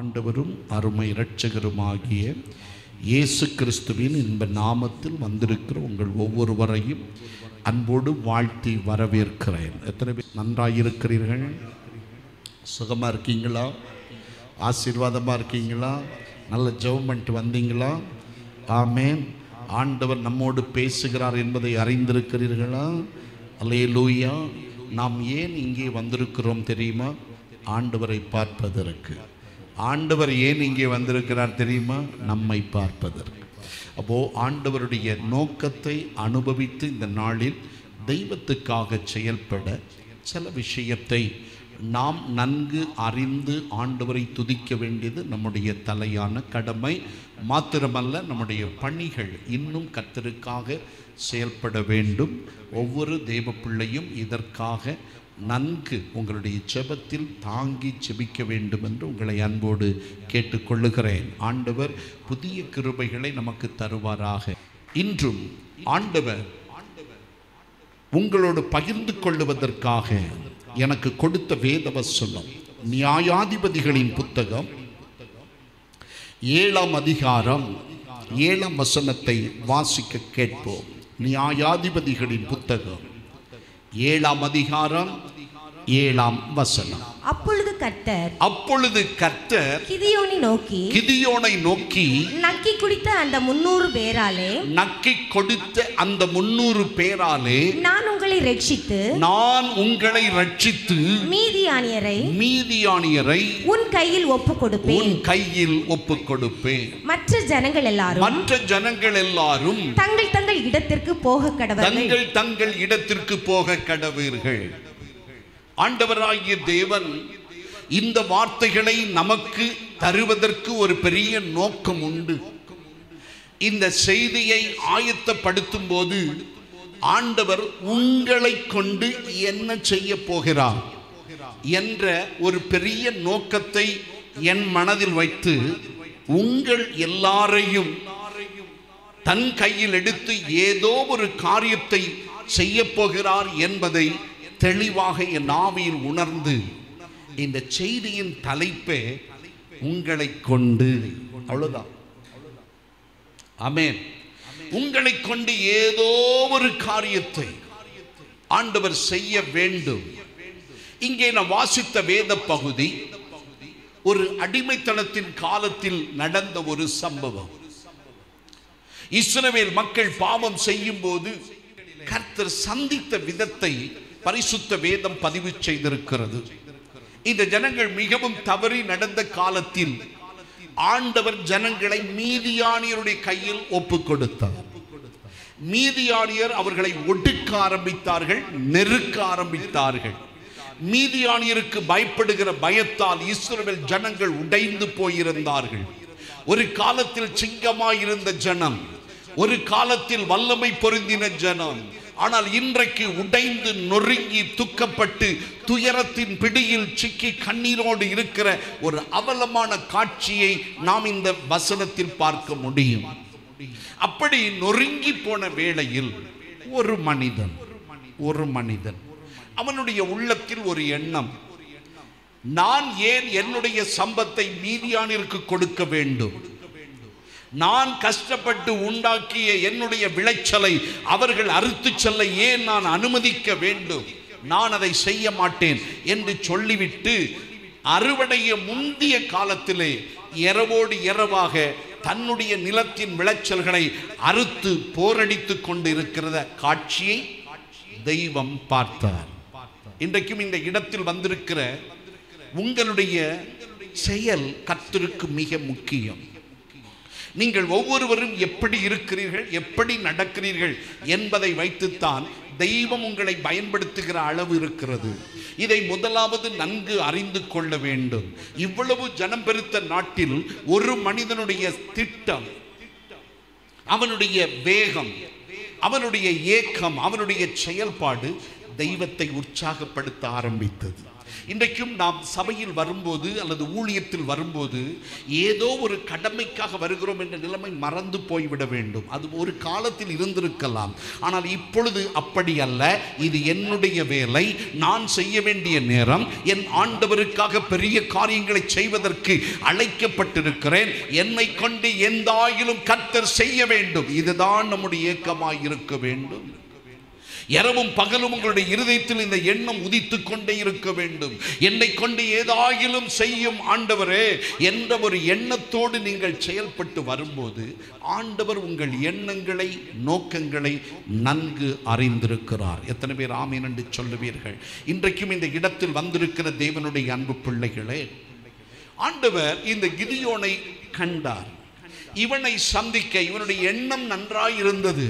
ஆண்டவரும் அருமை இரட்சகருமாகிய இயேசு கிறிஸ்துவின் இன்ப நாமத்தில் வந்திருக்கிற உங்கள் ஒவ்வொருவரையும் அன்போடு வாழ்த்தி வரவேற்கிறேன். எத்தனை பேர் நன்றாயிருக்கிறீர்கள்? சுகமாக இருக்கீங்களா? ஆசீர்வாதமாக இருக்கீங்களா? நல்ல ஜெபம் பண்ணிட்டு வந்தீங்களா? ஆமென். ஆண்டவர் நம்மோடு பேசுகிறார் என்பதை அறிந்திருக்கிறீர்களா? அல்லேலூயா. நாம் ஏன் இங்கே வந்திருக்கிறோம் தெரியுமா? ஆண்டவரை பார்ப்பதற்கு. ஆண்டவர் ஏன் இங்கே வந்திருக்கிறார் தெரியுமா? நம்மை பார்ப்பதற்கு. அப்போது ஆண்டவருடைய நோக்கத்தை அனுபவித்து இந்த நாளில் தெய்வத்துக்காக செயல்பட சில விஷயத்தை நாம் நன்கு அறிந்து ஆண்டவரை துதிக்க வேண்டியது நம்முடைய தலையான கடமை. மாத்திரமல்ல, நம்முடைய பணிகள் இன்னும் கர்த்தருக்காக செயல்பட வேண்டும். ஒவ்வொரு தேவ பிள்ளையும் இதற்காக நன்கு உங்களுடைய ஜெபத்தில் தாங்கி ஜெபிக்க வேண்டும் என்று உங்களை அன்போடு கேட்டுக்கொள்ளுகிறேன். ஆண்டவர் புதிய கிருபைகளை நமக்கு தருவாராக. இன்றும் ஆண்டவர் உங்களோடு பகிர்ந்து கொள்ளுவதற்காக எனக்கு கொடுத்த வேத வசனம் நியாயாதிபதிகளின் புத்தகம் 7ஆம் அதிகாரம் 7ஆம் வசனத்தை வாசிக்க கேட்போம். நியாயாதிபதிகளின் புத்தகம் 7ஆம் அதிகாரம் 7ஆம் வசனம். அப்பொழுது கர்த்தர் கிதியோனை நோக்கி நக்கி கொடுத்த அந்த 300 பேராலே நான் உங்களை ரட்சித்து மீதியானியரை உன் கையில் ஒப்புக் கொடுப்பேன். மற்ற ஜனங்கள் எல்லாரும் தங்கள் இடத்திற்கு போக கடவீர்கள். ஆண்டவராகிய தேவன் இந்த வார்த்தைகளை நமக்கு தருவதற்கு ஒரு பெரிய நோக்கம் உண்டு. இந்த செய்தியை ஆயத்தப்படுத்தும் போது ஆண்டவர் உங்களை கொண்டு என்ன செய்ய போகிறார் என்ற ஒரு பெரிய நோக்கத்தை என் மனதில் வைத்து உங்கள் எல்லாரையும் தன் கையில் எடுத்து ஏதோ ஒரு காரியத்தை செய்ய போகிறார் என்பதை தெளிவாக என் ஆவியில் உணர்ந்து இந்த செய்தியின் தலைப்பே உங்களை கொண்டு. அவ்வளவுதான். ஆமென். உங்களை கொண்டு ஏதோ ஒரு காரியத்தை ஆண்டவர் செய்ய வேண்டும். இங்கே நான் வாசித்த வேத பகுதி ஒரு அடிமைத்தனத்தின் காலத்தில் நடந்த ஒரு சம்பவம். இஸ்ரவேல் மக்கள் பாவம் செய்யும் போது கர்த்தர் சந்தித்த விதத்தை பரிசுத்த வேதம் பதிவு செய்திருக்கிறது. இந்த ஜனங்கள் மிகவும் தவறி நடந்த காலத்தில் ஆண்டவர் ஜனங்களை மீதியானியருடைய கையில் ஒப்புக் கொடுத்தார். மீதியானியர் அவர்களை ஒடுக்க ஆரம்பித்தார்கள், நெருக்க ஆரம்பித்தார்கள். மீதியானியருக்கு பயப்படுகிற பயத்தால் இஸ்ரவேல் ஜனங்கள் உடைந்து போயிருந்தார்கள். ஒரு காலத்தில் சிங்கமாயிருந்த ஜனம், ஒரு காலத்தில் வல்லமை பொருந்தின ஜனம், ஆனால் இன்றைக்கு உடைந்து நொறுங்கி துக்கப்பட்டு துயரத்தின் பிடியில் சிக்கி கண்ணீரோடு இருக்கிற ஒரு அவலமான காட்சியை நாம் இந்த வசனத்தில் பார்க்க முடியும். அப்படி நொறுங்கி போன வேளையில் ஒரு மனிதன் அவனுடைய உள்ளத்தில் ஒரு எண்ணம், நான் ஏன் என்னுடைய சம்பத்தை மீதியானிற்கு கொடுக்க வேண்டும்? நான் கஷ்டப்பட்டு உண்டாக்கிய என்னுடைய விளைச்சலை அவர்கள் அறுத்து செல்ல ஏன் நான் அனுமதிக்க வேண்டும்? நான் அதை செய்ய மாட்டேன் என்று சொல்லிவிட்டு அறுவடைய முந்திய காலத்திலே இரவோடு இரவாக தன்னுடைய நிலத்தின் விளைச்சல்களை அறுத்து போரடித்து கொண்டு இருக்கிற காட்சியை தெய்வம் பார்த்தார். இன்றைக்கும் இந்த இடத்தில் வந்திருக்கிற உங்களுடைய செயல் கர்த்தருக்கு மிக முக்கியம். நீங்கள் ஒவ்வொருவரும் எப்படி இருக்கிறீர்கள், எப்படி நடக்கிறீர்கள் என்பதை வைத்துத்தான் தெய்வம் உங்களை பயன்படுத்துகிற அளவு இருக்கிறது. இதை முதலாவது நன்கு அறிந்து கொள்ள வேண்டும். இவ்வளவு ஜனம் பெருத்த நாட்டில் ஒரு மனிதனுடைய திட்டம், அவனுடைய வேகம், அவனுடைய ஏக்கம், அவனுடைய செயல்பாடு தெய்வத்தை உற்சாகப்படுத்த ஆரம்பித்தது. இன்றைக்கும் நாம் சபையில் வரும்போது அல்லது ஊழியத்தில் வரும்போது ஏதோ ஒரு கடமைக்காக வருகிறோம் என்ற நிலைமை மறந்து போய்விட வேண்டும். அது ஒரு காலத்தில் இருந்திருக்கலாம், ஆனால் இப்பொழுது அப்படி அல்ல. இது என்னுடைய வேலை, நான் செய்ய வேண்டிய நேரம், என் ஆண்டவருக்காக பெரிய காரியங்களை செய்வதற்கு அழைக்கப்பட்டிருக்கிறேன், என்னை கொண்டு எந்தாயிலும் கர்த்தர் செய்ய வேண்டும். இதுதான் நம்முடைய ஏக்கமாய் இருக்க வேண்டும். இரவும் பகலும் உங்களுடைய இருதயத்தில் இந்த எண்ணம் உதித்து கொண்டே இருக்க வேண்டும். என்னை கொண்டு ஏதாயிலும் செய்யும் ஆண்டவரே என்ற ஒரு எண்ணத்தோடு நீங்கள் செயல்பட்டு வரும்போது ஆண்டவர் உங்கள் எண்ணங்களை, நோக்கங்களை நன்கு அறிந்திருக்கிறார். எத்தனை பேர் ஆமீன் என்று சொல்லுவீர்கள்? இன்றைக்கும் இந்த இடத்தில் வந்திருக்கிற தேவனுடைய அன்பு பிள்ளைகளே, ஆண்டவர் இந்த கிதியோனை கண்டார். இவனை சந்திக்க இவனுடைய எண்ணம் நன்றாயிருந்தது.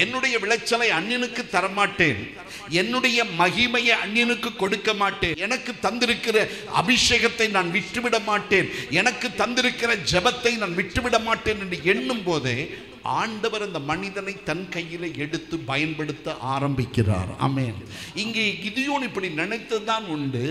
என்னுடைய விளைச்சலை அந்நியனுக்கு தரமாட்டேன், என்னுடைய மகிமையை அந்நியனுக்கு கொடுக்க மாட்டேன், எனக்கு தந்திருக்கிற அபிஷேகத்தை நான் விட்டுவிட மாட்டேன், எனக்கு தந்திருக்கிற ஜெபத்தை நான் விட்டுவிட மாட்டேன் என்று எண்ணும் போதே ஆண்டவர் அந்த மனிதனை தன் கையில் எடுத்து பயன்படுத்த ஆரம்பிக்கிறார். ஆமென். இங்கே கிதியோன் இப்படி நினைத்ததுதான் உண்டு.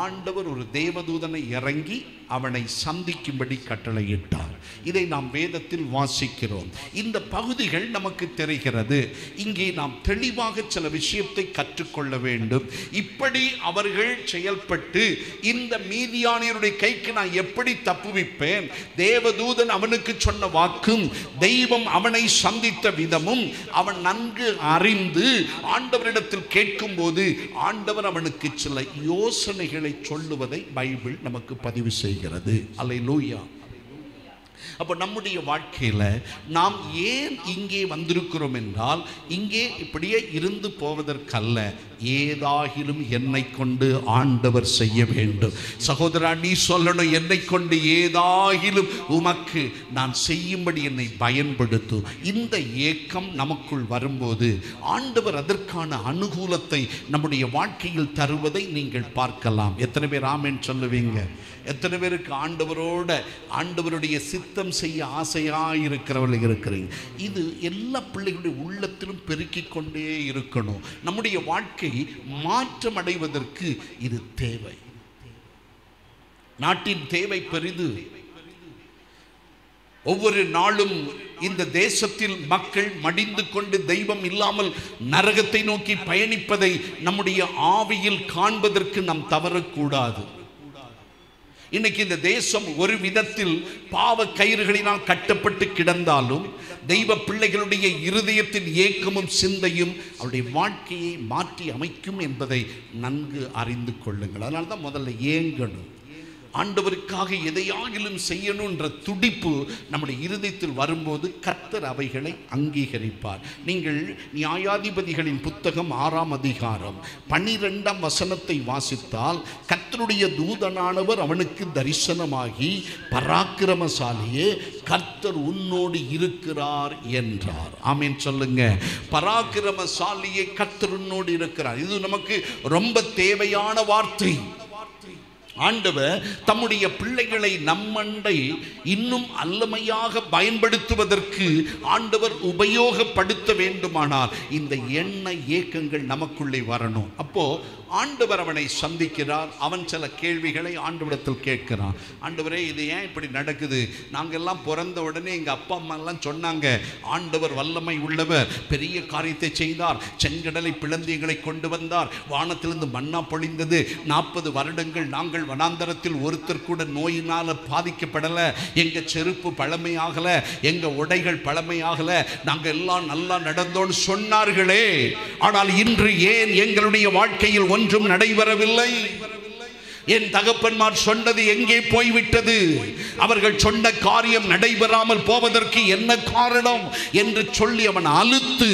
ஆண்டவர் ஒரு தேவதூதனை இறங்கி அவனை சந்திக்கும்படி கட்டளையிட்டார். இதை நாம் வேதத்தில் வாசிக்கிறோம். இந்த பகுதிகள் நமக்கு தெரிகிறது. இங்கே நாம் தெளிவாக சில விஷயத்தை கற்றுக்கொள்ள வேண்டும். இப்படி அவர்கள் செயல்பட்டு இந்த மீதியானியருடைய கைக்கு நான் எப்படி தப்புவிப்பேன், தேவதூதன் அவனுக்கு சொன்ன வாக்கும் தெய்வம் அவனை சந்தித்த விதமும் அவன் நன்கு அறிந்து ஆண்டவரிடத்தில் கேட்கும் போது ஆண்டவர் அவனுக்கு சில யோசனைகளை சொல்லுவதை பைபிள் நமக்கு பதிவு செய்கிறது. அல்லேலூயா. அப்போ நம்முடைய வாழ்க்கையில் நாம் ஏன் இங்கே வந்திருக்கிறோம் என்றால், இங்கே இப்படியே இருந்து போவதற்கல்ல, ஏதாகிலும் என்னை கொண்டு ஆண்டவர் செய்ய வேண்டும். சகோதரா, நீ சொல்லணும், என்னை கொண்டு ஏதாகிலும் உமக்கு நான் செய்யும்படி என்னை பயன்படுத்தும். இந்த ஏக்கம் நமக்குள் வரும்போது ஆண்டவர் அதற்கான அனுகூலத்தை நம்முடைய வாழ்க்கையில் தருவதை நீங்கள் பார்க்கலாம். எத்தனை பேர் ஆமென் சொல்லுவீங்க? எத்தனை பேருக்கு ஆண்டவருடைய சித்தம் செய்ய ஆசையாக இருக்கிறவர்கள் இருக்கிறீங்க? இது எல்லா பிள்ளைகளுடைய உள்ளத்திலும் பெருக்கிக் கொண்டே இருக்கணும். நம்முடைய வாழ்க்கை மாற்றம் அடைவதற்கு இது தேவை. நாட்டின் தேவை பெரிது. ஒவ்வொரு நாளும் இந்த தேசத்தில் மக்கள் மடிந்து கொண்டு தெய்வம் இல்லாமல் நரகத்தை நோக்கி பயணிப்பதை நம்முடைய ஆவியில் காண்பதற்கு நாம் தவறக்கூடாது. இன்னைக்கு இந்த தேசம் ஒரு விதத்தில் பாவ கயிறுகளினால் கட்டப்பட்டு கிடந்தாலும் தெய்வ பிள்ளைகளுடைய இருதயத்தின் ஏக்கமும் சிந்தையும் அவருடைய வாழ்க்கையை மாற்றி அமைக்கும் என்பதை நன்கு அறிந்து கொள்ளுங்கள். அதனால தான் முதல்ல ஏங்கணும். ஆண்டவருக்காக எதையாகிலும் செய்யணும் என்ற துடிப்பு நம்முடைய இருதயத்தில் வரும்போது கர்த்தர் அவைகளை அங்கீகரிப்பார். நீங்கள் நியாயாதிபதிகளின் புத்தகம் 6ஆம் அதிகாரம் 12ஆம் வசனத்தை வாசித்தால், கர்த்தருடைய தூதனானவர் அவனுக்கு தரிசனமாகி, பராக்கிரமசாலியே, கர்த்தர் உன்னோடு இருக்கிறார் என்றார். ஆமென் சொல்லுங்க. பராக்கிரமசாலியே, கர்த்தர் உன்னோடு இருக்கிறார். இது நமக்கு ரொம்ப தேவையான வார்த்தை. ஆண்டவர் தம்முடைய பிள்ளைகளை நம்மண்டை இன்னும் அல்லமையாக பயன்படுத்துவதற்கு ஆண்டவர் உபயோகப்படுத்த வேண்டுமானால் இந்த எண்ண ஏக்கங்கள் நமக்குள்ளே வரணும். அப்போ ஆண்டவர் அவனை சந்திக்கிறார். அவன் சில கேள்விகளை ஆண்டவரிடத்தில் கேட்கிறான். ஆண்டவரே, இது ஏன் இப்படி நடக்குது? நாங்கெல்லாம் பிறந்த உடனே எங்கள் அப்பா அம்மா எல்லாம் சொன்னாங்க, ஆண்டவர் வல்லமை உள்ளவர், பெரிய காரியத்தை செய்தார், செங்கடலை பிளந்து எங்களை கொண்டு வந்தார், வானத்திலிருந்து மன்னா பொழிந்தது, 40 வருடங்கள் நாங்கள் வனாந்தரத்தில் ஒருத்தர் கூட நோயினால் பாதிக்கப்படலை, எங்கள் செருப்பு பழமையாகலை, எங்கள் உடைகள் பழமையாகலை, நாங்கள் எல்லாம் நல்லா நடந்தோன்னு சொன்னார்களே. ஆனால் இன்று ஏன் எங்களுடைய வாழ்க்கையில் ஒன்றும் நடைபெறவில்லை? என் தகப்பன்மார் சொன்னது எங்கே போய்விட்டது? அவர்கள் சொன்ன காரியம் நடைபெறாமல் போவதற்கு என்ன காரணம் என்று சொல்லி அவன் அழுத்து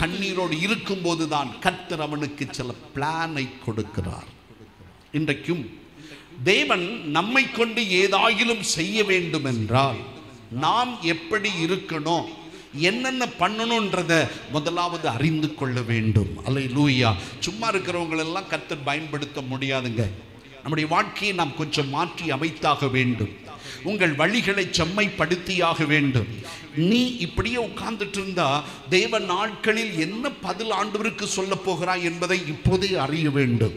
கண்ணீரோடு இருக்கும் போதுதான் கர்த்தர் அவனுக்கு சில பிளானை கொடுக்கிறார். இன்றைக்கும் தேவன் நம்மை கொண்டு ஏதாயிலும் செய்ய வேண்டும் என்றால் நாம் எப்படி இருக்கணும், என்னென்ன பண்ணணுன்றத முதலாவது அறிந்து கொள்ள வேண்டும். அல்லேலூயா. சும்மா இருக்கிறவங்களெல்லாம் கர்த்தர் பயன்படுத்த முடியாதுங்க. நம்முடைய வாழ்க்கையை நாம் கொஞ்சம் மாற்றி அமைத்தாக வேண்டும். உங்கள் வழிகளை செம்மைப்படுத்தியாக வேண்டும். நீ இப்படியே உட்கார்ந்துட்டு இருந்தா தேவ நாட்களில் என்ன பதில் ஆண்டவருக்கு சொல்ல போகிறாய் என்பதை இப்போதே அறிய வேண்டும்.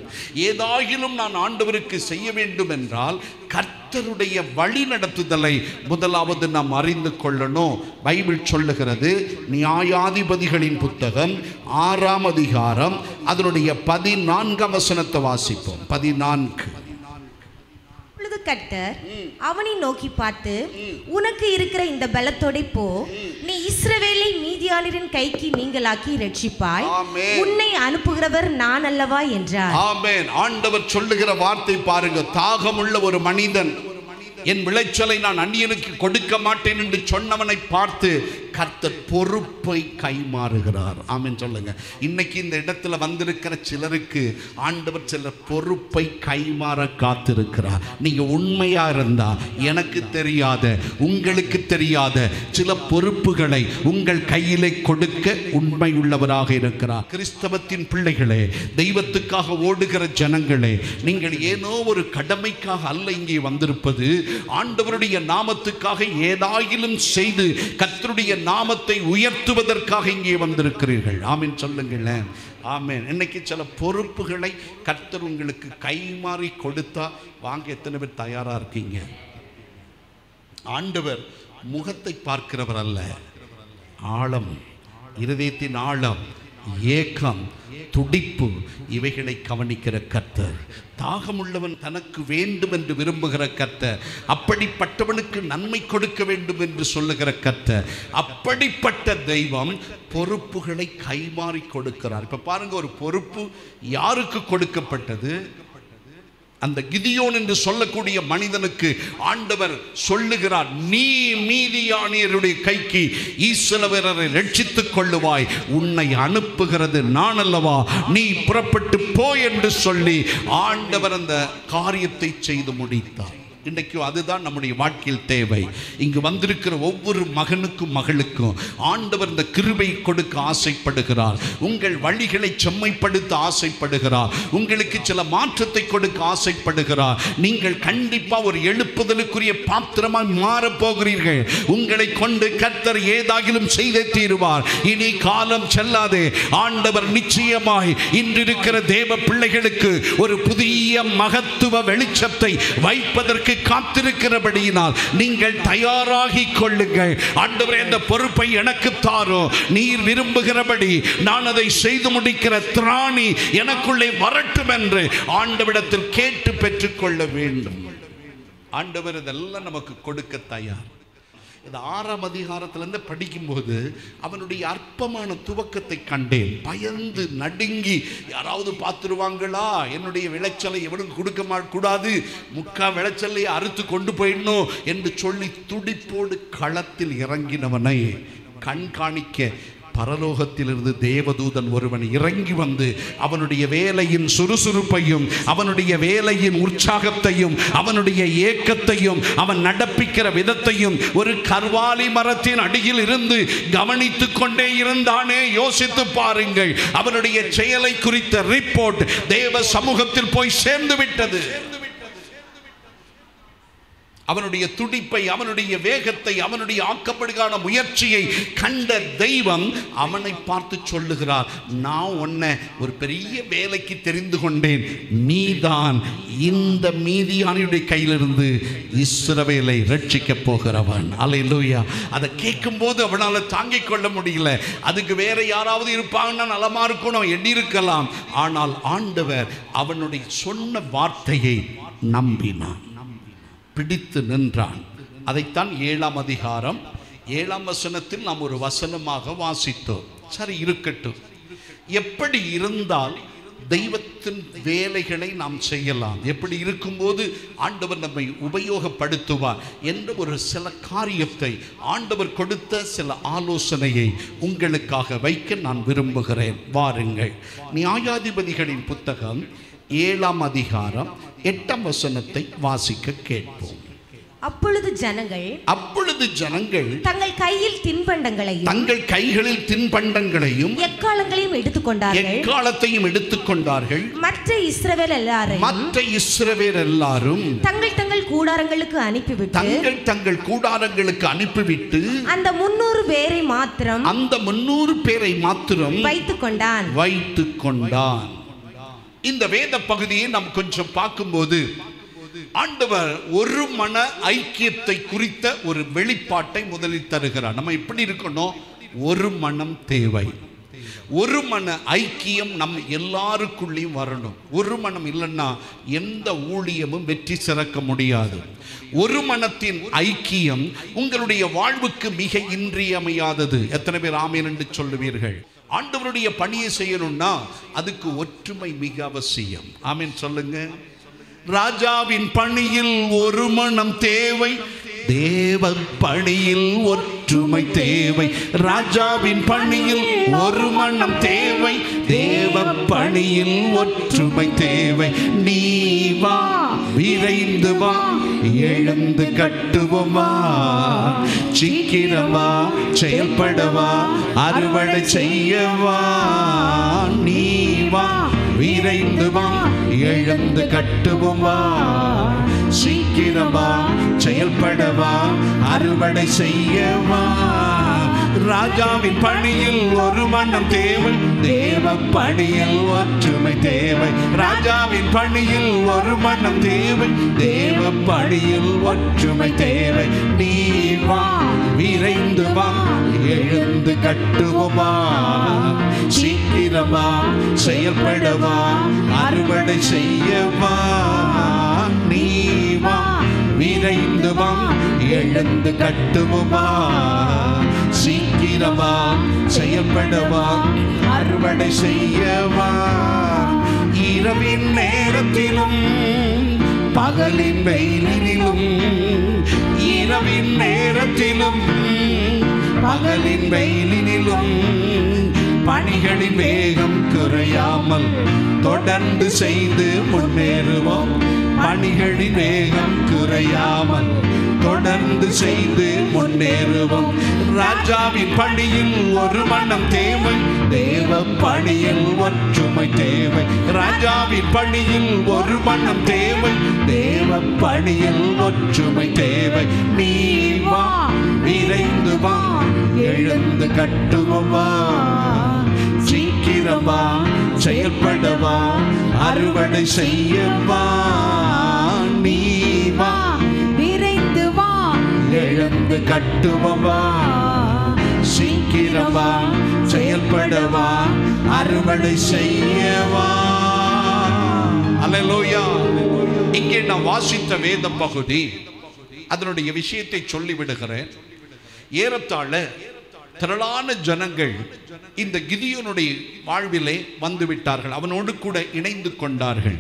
ஏதாகிலும் நான் ஆண்டவருக்கு செய்ய வேண்டும் என்றால் கர்த்தருடைய வழி நடத்துதலை முதலாவது நாம் அறிந்து கொள்ளணும். பைபிள் சொல்லுகிறது, நியாயாதிபதிகளின் புத்தகம் 6ஆம் அதிகாரம் அதனுடைய 14ஆம் வசனத்தை வாசிப்போம். 14. கர்த்தர் அவனை நோக்கி பார்த்து, உனக்கு இருக்கிற இந்த பலத்தோட போ, நீ இஸ்ரவேலை மீதியானியரின் கைக்கு நீங்களாக்கி ரட்சிப்பாய், உன்னை அனுப்புகிறவர் நான் அல்லவா என்றார். ஆமென். ஆண்டவர் சொல்லுகிற வார்த்தை பாருங்க. தாகமுள்ள ஒரு மனிதன் என் விளைச்சலை நான் அந்நியனுக்கு கொடுக்க மாட்டேன் என்று சொன்னவனை பார்த்து கர்த்தர் பொறுப்பை கைமாறுகிறார். ஆமென் சொல்லுங்க. இன்னைக்கு இந்த இடத்துல வந்திருக்கிற சிலருக்கு ஆண்டவர் சில பொறுப்பை கைமாற காத்திருக்கிறார். நீங்க உண்மையா இருந்தா எனக்கு தெரியாத, உங்களுக்கு தெரியாத சில பொறுப்புகளை உங்கள் கையிலே கொடுக்க உண்மை உள்ளவராக இருக்கிறார். கிறிஸ்தவத்தின் பிள்ளைகளே, தெய்வத்துக்காக ஓடுகிற ஜனங்களே, நீங்கள் ஏனோ ஒரு கடமைக்காக அல்ல இங்கே வந்திருப்பது, ஆண்டவருடைய நாமத்துக்காக ஏதாயிலும் செய்து கர்த்தருடைய நாமத்தை உயர்த்துவதற்காக இங்கே வந்திருக்கிறீர்கள். ஆமென் சொல்லுங்களேன். ஆமென். இன்னைக்கு சில பொறுப்புகளை கர்த்தர் உங்களுக்கு கைமாறி கொடுத்தா வாங்க எத்தனை பேர் தயாரா இருக்கீங்க? ஆண்டவர் முகத்தை பார்க்கிறவர் அல்ல, ஆழம், இருதயத்தின் ஆழம், ஏக்கம், துடிப்பு, இவைகளை கவனிக்கிற கர்த்தர். தாகமுள்ளவன் தனக்கு வேண்டும் என்று விரும்புகிற கர்த்தர், அப்படிப்பட்டவனுக்கு நன்மை கொடுக்க வேண்டும் என்று சொல்லுகிற கர்த்தர். அப்படிப்பட்ட தெய்வம் பொறுப்புகளை கைமாறி கொடுக்கிறார். இப்ப பாருங்க, ஒரு பொறுப்பு யாருக்கு கொடுக்கப்பட்டது? அந்த கிதியோன் என்று சொல்லக்கூடிய மனிதனுக்கு ஆண்டவர் சொல்லுகிறார், நீ மீதியானியருடைய கைக்கு இஸ்ரவேலரை ரட்சித்துக் கொள்ளுவாய், உன்னை அனுப்புகிறது நான் அல்லவா, நீ புறப்பட்டு போ என்று சொல்லி ஆண்டவர் அந்த காரியத்தை செய்து முடித்தார். இன்றைக்கும் அதுதான் நம்முடைய வாழ்க்கையில் தேவை. இங்கு வந்திருக்கிற ஒவ்வொரு மகனுக்கும் மகளுக்கும் ஆண்டவர் இந்த கிருபை கொடுக்க ஆசைப்படுகிறார். உங்கள் வழிகளை செம்மைப்படுத்த ஆசைப்படுகிறார். உங்களுக்கு சில மாற்றத்தை கொடுக்க ஆசைப்படுகிறார். நீங்கள் கண்டிப்பா ஒரு எழுப்புதலுக்குரிய பாத்திரமாய் மாறப் போகிறீர்கள். உங்களை கொண்டு கர்த்தர் ஏதாகிலும் செய்தே தீருவார். இனி காலம் செல்லாதே. ஆண்டவர் நிச்சயமாய் இன்றிருக்கிற தேவ பிள்ளைகளுக்கு ஒரு புதிய மகத்துவ வெளிச்சத்தை வைப்பதற்கு காத்திருக்கிறபடியினால் நீங்கள் தயாராகி கொள்ளுங்கள். ஆண்டவரே, இந்த பொறுப்பை எனக்கு தாரோ, நீர் விரும்புகிறபடி நான் அதை செய்து முடிக்கிற திராணி எனக்குள்ளே வரட்டும் என்று ஆண்டவரிடத்தில் கேட்டு பெற்றுக்கொள்ள வேண்டும். ஆண்டவர் இதெல்லாம் நமக்கு கொடுக்க தயார். இந்த 6ஆம் அதிகாரத்திலிருந்து படிக்கும்போது அவனுடைய அற்பமான துவக்கத்தை கண்டேன். பயந்து நடுங்கி, யாராவது பார்த்துருவாங்களா, என்னுடைய விளைச்சலை எவனும் கொடுக்க கூடாது, முக்கா விளைச்சலை அறுத்து கொண்டு போயிடணும் என்று சொல்லி துடிப்போடு களத்தில் இறங்கினவனை கண்காணிக்க பரலோகத்திலிருந்து தேவதூதன் ஒருவன் இறங்கி வந்து அவனுடைய வேலையின் சுறுசுறுப்பையும் அவனுடைய வேலையின் உற்சாகத்தையும் அவனுடைய ஏக்கத்தையும் அவன் நடப்பிக்கிற விதத்தையும் ஒரு கர்வாலி மரத்தின் அடியில் இருந்து கவனித்துக் கொண்டே இருந்தானே. யோசித்து பாருங்கள், அவனுடைய செயலை குறித்த ரிப்போர்ட் தேவ சமூகத்தில் போய் சேர்ந்து விட்டது. அவனுடைய துடிப்பை, அவனுடைய வேகத்தை, அவனுடைய ஆக்கப்படுகான முயற்சியை கண்ட தெய்வம் அவனை பார்த்து சொல்லுகிறார், நான் உன்னை ஒரு பெரிய வேலைக்கு தெரிந்து கொண்டேன், நீதான் இந்த மீதியானியுடைய கையிலிருந்து இஸ்ரவேலை ரட்சிக்க போகிறவன். அல்லேலூயா. அதை கேட்கும் போது அவனால் தாங்கிக் கொள்ள முடியல. அதுக்கு வேற யாராவது இருப்பாங்கன்னா நலமா இருக்கணும், எண்ணி இருக்கலாம். ஆனால் ஆண்டவர் அவனுடைய சொன்ன வார்த்தையை நம்பினான், பிடித்து நின்றான். அதைத்தான் 7ஆம் அதிகாரம் 7ஆம் வசனத்தில் நாம் ஒரு வசனமாக வாசித்தோம். சரி, இருக்கட்டும். எப்படி இருந்தால் தெய்வத்தின் வேலைகளை நாம் செய்யலாம், எப்படி இருக்கும்போது ஆண்டவர் நம்மை உபயோகப்படுத்துவார் என்ற ஒரு சில காரியத்தை, ஆண்டவர் கொடுத்த சில ஆலோசனையை உங்களுக்காக வைக்க நான் விரும்புகிறேன். வாருங்கள், நியாயாதிபதிகளின் புத்தகம் 7ஆம் அதிகாரம் 8ஆம் வசனத்தை வாசிக்க கேட்போம். அப்பொழுது ஜனங்கள் தங்கள் கையில் தின்பண்டங்களையும் எக்காலங்களையும் எடுத்துக்கொண்டார்கள். மற்ற இஸ்ரவேல் எல்லாரும் தங்கள் கூடாரங்களுக்கு அனுப்பிவிட்டு அந்த 300 பேரை மாத்திரம் வைத்துக் கொண்டான். இந்த வேத பகுதியை நாம் கொஞ்சம் பார்க்கும்போது ஆண்டவர் ஒரு மன ஐக்கியத்தை குறித்த ஒரு வெளிப்பாட்டை முதலில் தருகிறார். நம்ம எப்படி இருக்கணும்? ஒரு மனம் தேவை. ஒரு மன ஐக்கியம் நம் எல்லாருக்குள்ளேயும் வரணும். ஒரு மனம் இல்லைன்னா எந்த ஊழியமும் வெற்றி சிறக்க முடியாது. ஒரு மனத்தின் ஐக்கியம் உங்களுடைய வாழ்வுக்கு மிக இன்றியமையாதது. எத்தனை பேர் ஆமென் என்று சொல்லுவீர்கள்? ஆண்டவருடைய பணியை செய்யணும்னா அதுக்கு ஒற்றுமை மிக அவசியம். ஆமென் சொல்லுங்க. ராஜாவின் பணியில் ஒரு மனம் தேவை, தேவ பணியில் ஒற்றுமை தேவை. ராஜாவின் பணியில் ஒரு மனம் தேவை, தேவ பணியில் ஒற்றுமை தேவை. நீ வா, விரைந்து வா, எழுந்து கட்டுவோமா, சீக்கிரமா செயல்படவா, அறுவடை செய்யவா. நீ வா, விரைந்து வா, எழுந்து கட்டுவோமா, சீக்கிரமா செயல்படவா, அறுவடை செய்யவா. ராஜாவின் பணியில் ஒரு மனம் தேவை, தேவ பணியில் ஒற்றுமை தேவை. ராஜாவின் பணியில் ஒரு மனம் தேவை, தேவ பணியில் ஒற்றுமை தேவை. நீ வா, விரைந்து வா, எழுந்து கட்டுவோமா, சீக்கிரமா செயல்படவா, அறுவடை செய்யவா. நீ வா, விரைந்து வா, எழுந்து கட்டுவோமா, சீக்கிரமா செயல்படவா, அறுவடை செய்யவா. இரவின் நேரத்திலும் பகலின் வெயிலிலும், இரவின் நேரத்திலும் பகலின் வெயிலிலும் பணிகளின் வேகம் குறையாமல் தொடர்ந்து செய்து முன்னேறுவோம். பணிகளின் வேகம் குறையாமல் தொடர்ந்து செய்து முன்னேறுவோம். ராஜாவின் பணியில் ஒரு மனம் தேவை, தேவ பணியில் ஒற்றுமை தேவை. ராஜாவின் பணியில் ஒரு மனம் தேவை, தேவ பணியில் ஒற்றுமை தேவை. நீ வா, விரைந்து வா, எழுந்து கட்டுவோமா, சீக்கிரமா செயல்படவா, அறுவடை செய்யவா. நீ வா, விரைந்து வா, எழுந்து கட்டுவோமா, சீக்கிரமா செயல்படவா, அறுவடை செய்யவா. அல்லேலூயா. இங்கே நான் வாசித்த வேத பகுதி, அதனுடைய விஷயத்தை சொல்லிவிடுகிறேன். ஏறத்தாழ திரளான ஜனங்கள் இந்த கிதியோனுடைய வாழ்விலே வந்துவிட்டார்கள். அவனோடு கூட இணைந்து கொண்டார்கள்.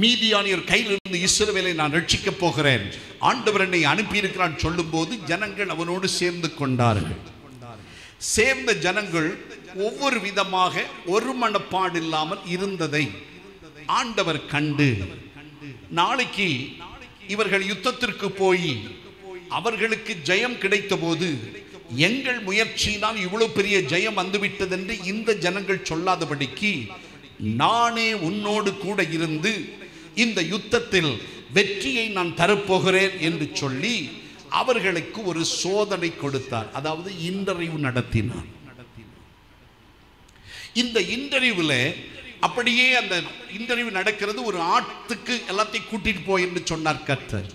மீதியானியர் கையிலிருந்து இஸ்ரவேலை நான் ரட்சிக்கப் போகிறேன், ஆண்டவர் என்னை அனுப்பியிருக்கிறான் சொல்லும் போது ஜனங்கள் அவனோடு சேர்ந்து கொண்டார்கள். சேர்ந்த ஜனங்கள் ஒவ்வொரு விதமாக ஒரு மனப்பாடு இல்லாமல் இருந்ததை ஆண்டவர் கண்டு, நாளைக்கு இவர்கள் யுத்தத்திற்கு போய் அவர்களுக்கு ஜெயம் கிடைத்த போது எங்கள் முயற்சியினால் இவ்வளவு பெரிய ஜெயம் வந்துவிட்டது என்று இந்த ஜனங்கள் சொல்லாதபடிக்கு நானே உன்னோடு கூட இருந்து இந்த யுத்தத்தில் வெற்றியை நான் தரப்போகிறேன் என்று சொல்லி அவர்களுக்கு ஒரு சோதனை கொடுத்தார். அதாவது இன்டர்வியூ நடத்தினார். இந்த இன்டர்வியூல அப்படியே அந்த இன்டர்வியூ நடக்கிறது. ஒரு ஆத்துக்கு எல்லாத்தையும் கூட்டிட்டு போய் என்று சொன்னார் கர்த்தர்.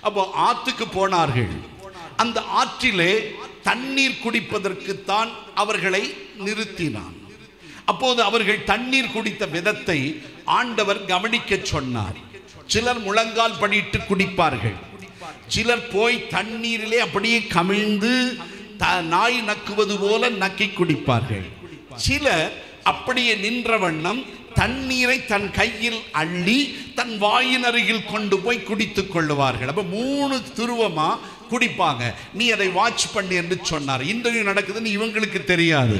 அப்போ ஆத்துக்கு போனார்கள். அந்த ஆற்றிலே தண்ணீர் குடிப்பதற்குத்தான் அவர்களை நிறுத்தினான். அப்போது அவர்கள் தண்ணீர் குடித்த விதத்தை ஆண்டவர் கவனிக்க சொன்னார். சிலர் முழங்கால் படிட்டு குடிப்பார்கள், சிலர் போய் தண்ணீரிலே அப்படியே கமிழ்ந்து நாய் நக்குவது போல நக்கி குடிப்பார்கள், சிலர் அப்படியே நின்ற வண்ணம் தண்ணீரை தன் கையில் அள்ளி தன் வாயின் அருகில் கொண்டு போய் குடித்துக் கொள்ளுவார்கள். அப்ப 3 துருவமா குடிப்பாங்க. நீ அதை வாட்ச் பண்ணி என்று சொன்னார். இன்றைக்கு நடக்குதுன்னு இவங்களுக்கு தெரியாது.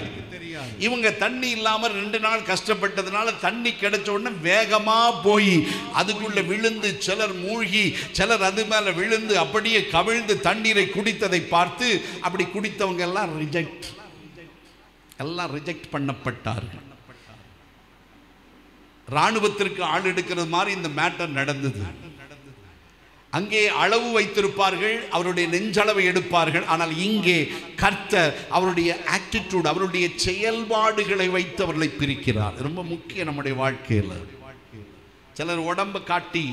இவங்க தண்ணி இல்லாம 2 நாள் கஷ்டப்பட்டதுனால தண்ணி கிடைச்ச உடனே வேகமா போய் அதுக்குள்ள விழுந்து, சிலர் மூழ்கி, சிலர் அது மேல விழுந்து அப்படியே கவிழ்ந்து தண்ணீரை குடித்ததை பார்த்து அப்படி குடித்தவங்க எல்லாம் ரிஜெக்ட் பண்ணப்பட்டார்கள். ராணுவத்திற்கு ஆள் எடுக்கிறது மாதிரி இந்த மேட்டர் நடந்தது. அங்கே அளவு வைத்திருப்பார்கள், அவருடைய நெஞ்சளவை எடுப்பார்கள். ஆனால் இங்கே கர்த்தர் அவருடைய ஆட்டிடியூட், அவருடைய செயல்பாடுகளை வைத்து அவர்களை பிரிக்கிறார். ரொம்ப முக்கியம் நம்முடைய வாழ்க்கையில். சிலர் உடம்பை காட்டி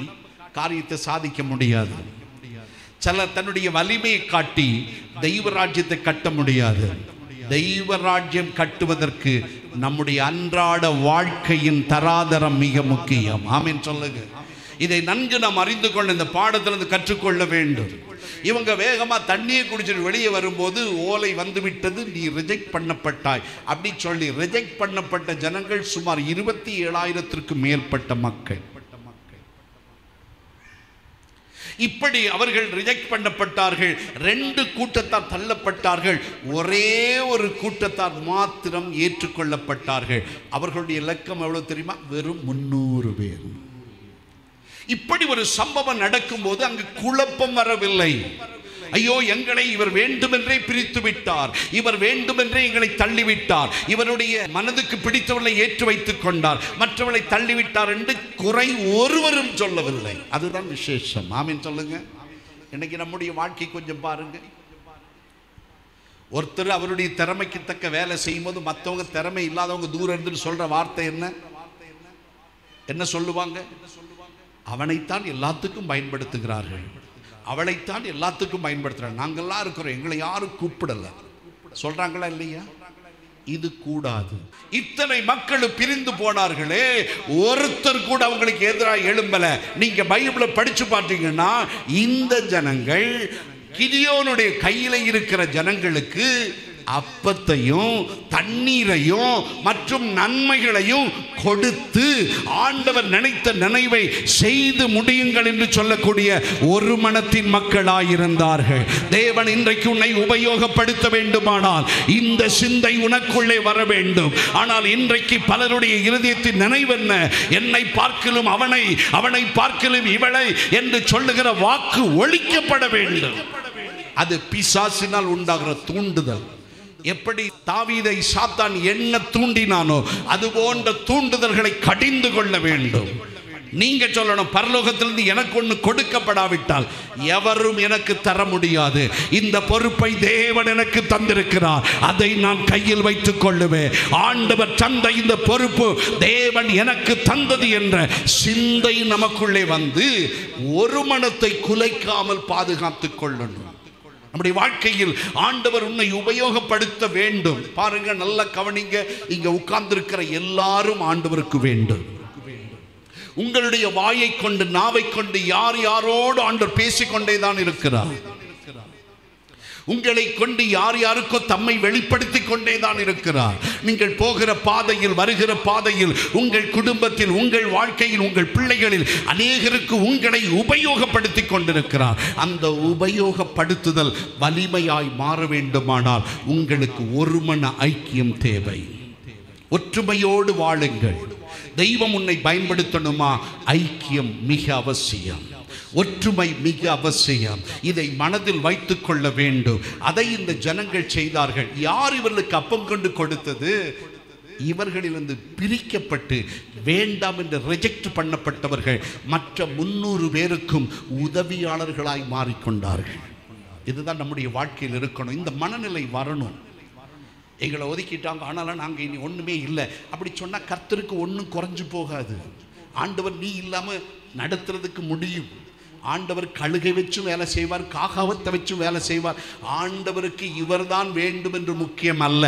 காரியத்தை சாதிக்க முடியாது. சிலர் தன்னுடைய வலிமையை காட்டி தெய்வ ராஜ்யத்தை கட்ட முடியாது. தெய்வ ராஜ்யம் கட்டுவதற்கு நம்முடைய அன்றாட வாழ்க்கையின் தராதரம் மிக முக்கியம். ஆமென் சொல்லுங்க. இதை நன்கு நாம் அறிந்து கொள்ள இந்த பாடத்திலிருந்து கற்றுக்கொள்ள வேண்டும். இவங்க வேகமா தண்ணியை குடிச்சிட்டு வெளியே வரும்போது ஓலை வந்து விட்டது, நீ ரிஜெக்ட் பண்ணப்பட்டாய் அப்படி சொல்லி ரிஜெக்ட் பண்ணப்பட்ட ஜனங்கள் சுமார் 27,000க்கு மேற்பட்ட மக்கள். இப்படி அவர்கள் ரிஜெக்ட் பண்ணப்பட்டார்கள். 2 கூட்டத்தார் தள்ளப்பட்டார்கள். ஒரே ஒரு கூட்டத்தார் மாத்திரம் ஏற்றுக்கொள்ளப்பட்டார்கள். அவர்களுடைய இலக்கம் எவ்வளவு தெரியுமா? வெறும் 300 பேர். இப்படி ஒரு சம்பவம் நடக்கும் போது அங்கு குழப்பம் வரவில்லை. ஐயோ, எங்களை இவர் வேண்டுமென்றே பிரித்து விட்டார், இவர் வேண்டுமென்றே எங்களை தள்ளிவிட்டார், இவருடைய மனதுக்கு பிடித்தவர்களை ஏற்று வைத்துக் கொண்டார், மற்றவர்களை தள்ளிவிட்டார் என்று குறை ஒருவரும் சொல்லவில்லை. அதுதான் விசேஷம். ஆமென் சொல்லுங்க. இன்னைக்கு நம்முடைய வாழ்க்கை கொஞ்சம் பாருங்க. ஒருத்தர் அவருடைய திறமைக்கு தக்க வேலை செய்யும் போது மற்றவங்க திறமை இல்லாதவங்க தூரம் இருந்து சொல்ற வார்த்தை என்ன சொல்லுவாங்க? அவனைத்தான் எல்லாத்துக்கும் பயன்படுத்துகிறார்கள், அவளைத்தான் எல்லாத்துக்கும் பயன்படுத்துறாங்க, நாங்கள்லாம் இருக்கிறோம், எங்களை யாரும் கூப்பிடல சொல்றாங்களா இல்லையா? இது கூடாது. இத்தனை மக்கள் பிரிந்து போனார்களே, ஒருத்தர் கூட அவங்களுக்கு எதிராக எழும்பல. நீங்க பைபிளை படிச்சு பார்த்தீங்கன்னா இந்த ஜனங்கள் கிதியோனுடைய கையில இருக்கிற ஜனங்களுக்கு அப்பத்தையும் தண்ணீரையும் மற்றும் நன்மைகளையும் கொடுத்து ஆண்டவர் நினைத்த நினைவை செய்து முடியுங்கள் என்று சொல்லக்கூடிய ஒரு மனத்தின் மக்களாயிருந்தார்கள். தேவன் இன்றைக்கு உன்னை உபயோகப்படுத்த வேண்டுமானால் இந்த சிந்தை உனக்குள்ளே வர வேண்டும். ஆனால் இன்றைக்கு பலருடைய இருதயத்தின் நினைவென்ன? என்னை பார்க்கலும் அவனை, அவனை பார்க்கலும் இவளை என்று சொல்லுகிற வாக்கு ஒழிக்கப்பட வேண்டும். அது பிசாசினால் உண்டாகிற தூண்டுதல். எப்படி தாவீதை சாத்தான் என்ன தூண்டினானோ அது போன்ற தூண்டுதல்களை கடிந்து கொள்ள வேண்டும். நீங்க சொல்லணும், பரலோகத்திலிருந்து எனக்கு ஒன்று கொடுக்கப்படாவிட்டால் எவரும் எனக்கு தர முடியாது. இந்த பொறுப்பை தேவன் எனக்கு தந்திருக்கிறார், அதை நான் கையில் வைத்துக் கொள்ளுவேன். ஆண்டவர் தந்த இந்த பொறுப்பு தேவன் எனக்கு தந்தது என்ற சிந்தை நமக்குள்ளே வந்து ஒரு மனத்தை குலைக்காமல் பாதுகாத்துக் கொள்ளணும். நம்முடைய வாழ்க்கையில் ஆண்டவர் உன்னை உபயோகப்படுத்த வேண்டும். பாருங்க, நல்ல கவனிங்க. இங்க உட்கார்ந்திருக்கிற எல்லாரும் ஆண்டவருக்கு வேண்டும். உங்களுடைய வாயை கொண்டு, நாவை கொண்டு யார் யாரோடு ஆண்டவர் பேசிக்கொண்டேதான் இருக்கிறார். உங்களை கொண்டு யார் யாருக்கோ தம்மை வெளிப்படுத்திக் கொண்டேதான் இருக்கிறார். நீங்கள் போகிற பாதையில், வருகிற பாதையில், உங்கள் குடும்பத்தில், உங்கள் வாழ்க்கையில், உங்கள் பிள்ளைகளில் அநேகருக்கு உங்களை உபயோகப்படுத்திக் கொண்டிருக்கிறார். அந்த உபயோகப்படுத்துதல் வலிமையாய் மாற வேண்டுமானால் உங்களுக்கு ஒரு மன ஐக்கியம் தேவை. ஒற்றுமையோடு வாழுங்கள். தெய்வம் உன்னை பயன்படுத்தணுமா? ஐக்கியம் மிக அவசியம், ஒற்றுமை மிக அவசியம். இதை மனதில் வைத்துக் கொள்ள வேண்டும். அதை இந்த ஜனங்கள் செய்தார்கள். யார் இவர்களுக்கு அப்பம் கொண்டு கொடுத்தது? இவர்களிலிருந்து பிரிக்கப்பட்டு வேண்டாம் என்று ரிஜெக்ட் பண்ணப்பட்டவர்கள் மற்ற 300 பேருக்கும் உதவியாளர்களாய் மாறிக்கொண்டார்கள். இதுதான் நம்முடைய வாழ்க்கையில் இருக்கணும். இந்த மனநிலை வரணும். எங்களை ஒதுக்கிட்டாங்க, ஆனாலும் நாங்கள் இனி ஒன்றுமே இல்லை அப்படி சொன்னால் கர்த்தருக்கு ஒன்றும் குறைஞ்சு போகாது. ஆண்டவர் நீ இல்லாமல் நடத்துறதுக்கு முடியும். ஆண்டவர் கழுகை வச்சும் வேலை செய்வார், காகாவத்தை வச்சும் வேலை செய்வார். ஆண்டவருக்கு இவர்தான் வேண்டும் என்று முக்கியம் அல்ல.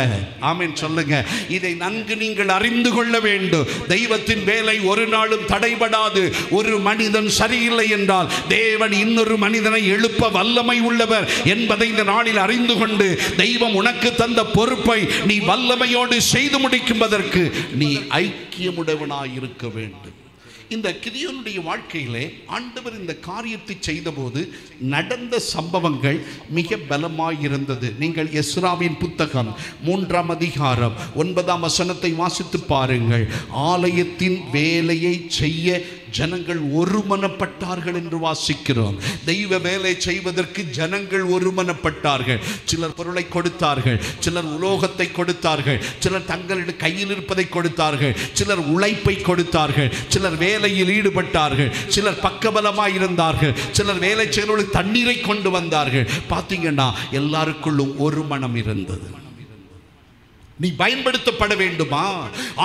ஆமென் சொல்லுங்க. இதை நன்கு நீங்கள் அறிந்து கொள்ள வேண்டும். தெய்வத்தின் வேலை ஒரு நாளும் தடைபடாது. ஒரு மனிதன் சரியில்லை என்றால் தேவன் இன்னொரு மனிதனை எழுப்ப வல்லமை உள்ளவர் என்பதை இந்த நாளில் அறிந்து கொண்டு, தெய்வம் உனக்கு தந்த பொறுப்பை நீ வல்லமையோடு செய்து முடிக்கும்பதற்கு நீ ஐக்கியமுடையவனாய் இருக்க வேண்டும். இந்த கிதியோனுடைய வாழ்க்கையிலே ஆண்டவர் இந்த காரியத்தை செய்தபோது நடந்த சம்பவங்கள் மிக பலமாயிருந்தது. நீங்கள் எஸ்ராவின் புத்தகம் 3ஆம் அதிகாரம் 9ஆம் வசனத்தை வாசித்து பாருங்கள். ஆலயத்தின் வேலையை செய்ய ஜனங்கள் ஒருமனப்பட்டார்கள் என்று வாசிக்கிறோம். தெய்வ வேலை செய்வதற்கு ஜனங்கள் ஒருமனப்பட்டார்கள். சிலர் பொருளை கொடுத்தார்கள், சிலர் உலோகத்தை கொடுத்தார்கள், சிலர் தங்களுடைய கையில் இருப்பதை கொடுத்தார்கள், சிலர் உழைப்பை கொடுத்தார்கள், சிலர் வேலையில் ஈடுபட்டார்கள், சிலர் பக்கபலமாய் இருந்தார்கள், சிலர் வேலை செய்வர்களுக்கு தண்ணீரை கொண்டு வந்தார்கள். பார்த்தீங்கன்னா எல்லாருக்குள்ளும் ஒரு மனம் இருந்தது. நீ பயன்படுத்தப்பட வேண்டுமா?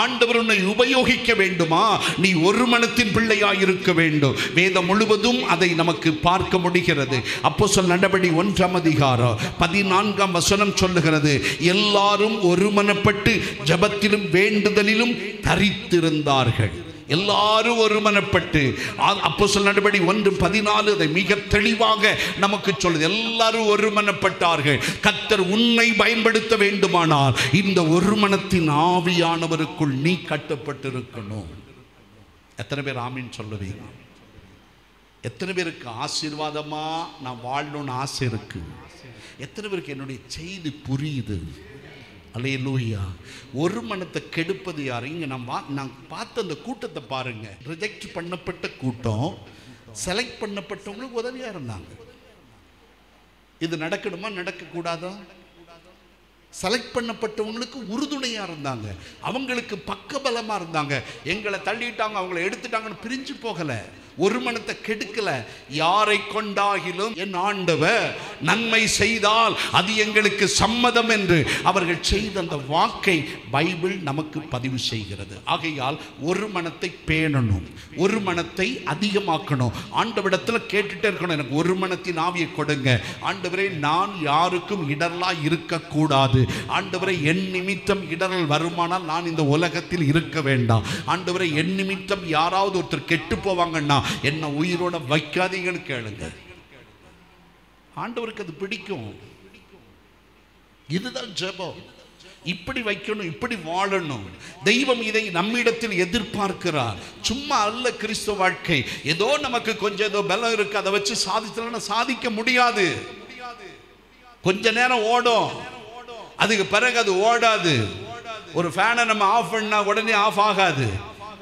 ஆண்டவர் உன்னை உபயோகிக்க வேண்டுமா? நீ ஒரு மனத்தின் பிள்ளையாய் இருக்க வேண்டும். வேதம் முழுவதும் அதை நமக்கு பார்க்க முடிகிறது. அப்போஸ்தலர் நடபடி 1ஆம் அதிகாரம் 14ஆம் வசனம் சொல்லுகிறது, எல்லாரும் ஒருமனப்பட்டு ஜெபத்திலும் வேண்டுதலிலும் தரித்திருந்தார்கள். எல்லாரும் ஒருமனப்பட்டு. அப்போஸ்தலர் நடபடி 1:14 அதை மிக தெளிவாக நமக்கு சொல்லுது. எல்லாரும் ஒருமனப்பட்டார்கள். கர்த்தர் உன்னை பயன்படுத்த வேண்டுமானால் இந்த ஒருமனத்தின் ஆவியானவருக்குள் நீ கட்டப்பட்டிருக்கணும். எத்தனை பேர் ஆமீன் சொல்லுவீங்க? எத்தனை பேருக்கு ஆசீர்வாதமா நான் வாழணும்னு ஆசை இருக்கு? எத்தனை பேருக்கு என்னுடைய செய்தி புரியுது? அல்லேலூயா. ஒரு மனத்தை கெடுப்பது யாரு? இங்க நான் பார்த்த அந்த கூட்டத்தை பாருங்க. ரிஜெக்ட் பண்ணப்பட்ட கூட்டம் செலக்ட் பண்ணப்பட்டவங்களுக்கு உதவியா இருந்தாங்க. இது நடக்கணுமா நடக்கக்கூடாதா? செலக்ட் பண்ணப்பட்டவங்களுக்கு உறுதுணையா இருந்தாங்க, அவங்களுக்கு பக்கபலமா இருந்தாங்க. எங்களை தள்ளிட்டாங்க, அவங்களை எடுத்துட்டாங்கன்னு பிரிஞ்சு போகல, ஒரு மனத்தை கெடுக்கல. யாரை கொண்டாகிலும் என் ஆண்டவர் நன்மை செய்தால் அது எங்களுக்கு சம்மதம் என்று அவர்கள் செய்த அந்த வாக்கை பைபிள் நமக்கு பதிவு செய்கிறது. ஆகையால் ஒரு மனத்தை பேணணும், ஒரு மனத்தை அதிகமாக்கணும். ஆண்டவரிடத்தில் கேட்டுட்டே இருக்கணும், எனக்கு ஒரு மனத்தின் ஆவியை கொடுங்க ஆண்டவரே. நான் யாருக்கும் இடரலா இருக்கக்கூடாது ஆண்டவரே. என் நிமித்தம் இடரல் வருமானால் நான் இந்த உலகத்தில் இருக்க வேண்டாம் ஆண்டவரே. என் நிமித்தம் யாராவது ஒருத்தர் கெட்டு போவாங்கன்னா என்ன உயிரோட வைக்காதீங்கன்னு கேளுங்க. ஆண்டவருக்கு அது பிடிக்கும். இதுதான் ஜெபம். இப்படி வைக்கணும், இப்படி வாழணும். தெய்வம் இதை நம்மிடத்தில் எதிர்பார்க்கிறார். சும்மா அல்ல கிறிஸ்துவ வாழ்க்கை. ஏதோ நமக்கு கொஞ்சம் ஏதோ பலம் இருக்கு, அதை வச்சு சாதிக்க முடியாது. கொஞ்ச நேரம் ஓடும், அதுக்கு பிறகு அது ஓடாது. ஒரு ஃபேனை நம்ம ஆஃப் பண்ணா உடனே ஆஃப் ஆகாது.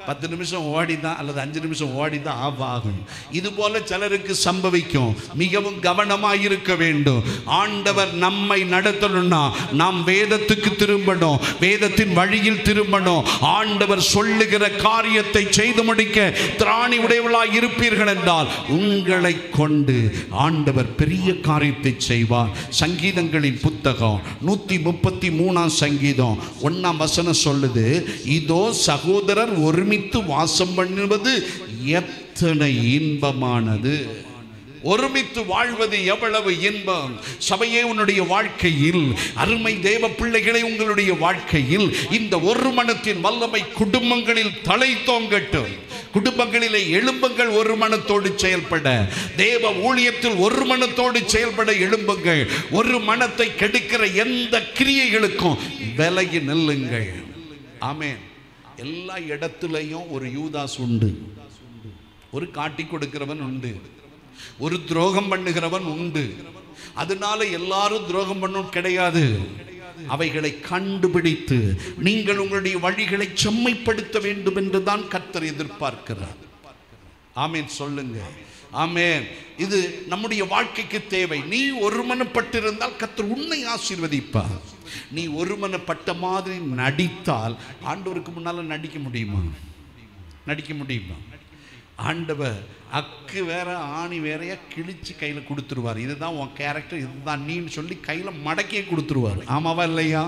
10 நிமிஷம் ஓடிதான் அல்லது 5 நிமிஷம் ஓடிதான் ஆஃப் ஆகும். இது போல சிலருக்கு சம்பவிக்கும். மிகவும் கவனமாக இருக்க வேண்டும். ஆண்டவர் நம்மை நடத்தணும்னா நாம் வேதத்துக்கு திரும்பணும், வேதத்தின் வழியில் திரும்பணும். ஆண்டவர் சொல்லுகிற காரியத்தை செய்து முடிக்க திராணி உடையவளாய் இருப்பீர்கள் என்றால் உங்களை கொண்டு ஆண்டவர் பெரிய காரியத்தை செய்வார். சங்கீதங்களின் புத்தகம் 133ஆம் சங்கீதம் 1ஆம் வசனம் சொல்லுது, இதோ சகோதரர் ஒருமித்து வாசம் பண்ணுவது எத்தனை இன்பமானது. ஒருமித்து வாழ்வது எவ்வளவு இன்பம். சபையே, உன்னுடைய வாழ்க்கையில், அருமை தேவ பிள்ளைகளை, உங்களுடைய வாழ்க்கையில் இந்த ஒரு மனத்தின் வல்லமை குடும்பங்களில் தலை தோங்கட்டும். குடும்பங்களிலே எழும்புங்கள், ஒரு மனத்தோடு செயல்பட. தேவ ஊழியத்தில் ஒரு மனத்தோடு செயல்பட எழும்புங்கள். ஒரு மனத்தை கெடுக்கிற எந்த கிரியைகளுக்கும் விலகி நில்லுங்கள். ஆமென். எல்லா இடத்துலையும் ஒரு யூதாஸ் உண்டு, ஒரு காட்டி கொடுக்கிறவன் உண்டு, ஒரு துரோகம் பண்ணுகிறவன் உண்டு. அதனால எல்லாரும் துரோகம் பண்ணணும் கிடையாது. அவைகளை கண்டுபிடித்து நீங்கள் உங்களுடைய வழிகளை செம்மைப்படுத்த வேண்டும் என்றுதான் கர்த்தர் எதிர்பார்க்கிறார். ஆமென் சொல்லுங்க. ஆமென். இது நம்முடைய வாழ்க்கைக்கு தேவை. நீ ஒருமனப்பட்டிருந்தால் கர்த்தர் உன்னை ஆசீர்வதிப்பார். நீ ஒருமனப்பட்ட மாதிரி நடித்தால் ஆண்டவருக்கு முன்னால நடிக்க முடியுமா? நடிக்க முடியுமா? ஆண்டவர் அக்கு வேற ஆணி வேறையா கிழிச்சு கையில கொடுத்துருவார். இதுதான் உன் கேரக்டர், இதுதான் நீன்னு சொல்லி கையில மடக்கியே கொடுத்துருவார். ஆமாவா இல்லையா?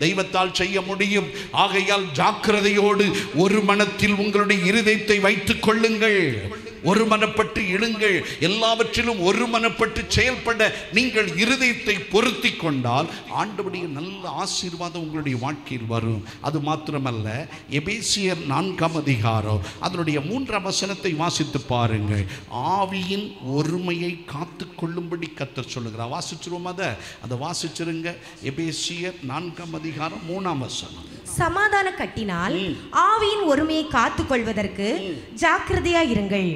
தெய்வத்தால் செய்ய முடியும். ஆகையால் ஜாக்கிரதையோடு ஒரு மனத்தில் உங்களுடைய இருதயத்தை வைத்துக் கொள்ளுங்கள். ஒருமனப்பட்டு இழுங்கள், எல்லாவற்றிலும் ஒருமனப்பட்டு செயல்பட நீங்கள் இருதயத்தை பொருத்தி கொண்டால் ஆண்டவருடைய நல்ல ஆசீர்வாதம் உங்களுடைய வாழ்க்கையில் வரும். அது மாத்திரமல்ல, எபேசியர் 4ஆம் அதிகாரம் அதனுடைய 3ஆம் வசனத்தை வாசித்து பாருங்கள். ஆவியின் ஒருமையை காத்து கொள்ளும்படி கர்த்தர் சொல்லுகிறார். வாசிச்சிருவோம், அதை வாசிச்சிருங்க. எபேசியர் 4ஆம் அதிகாரம் 3ஆம் வசனம். சமாதான கட்டினால் ஆவியின் ஒருமையை காத்துக் கொள்வதற்கு ஜாக்கிரதையா இருங்கள்.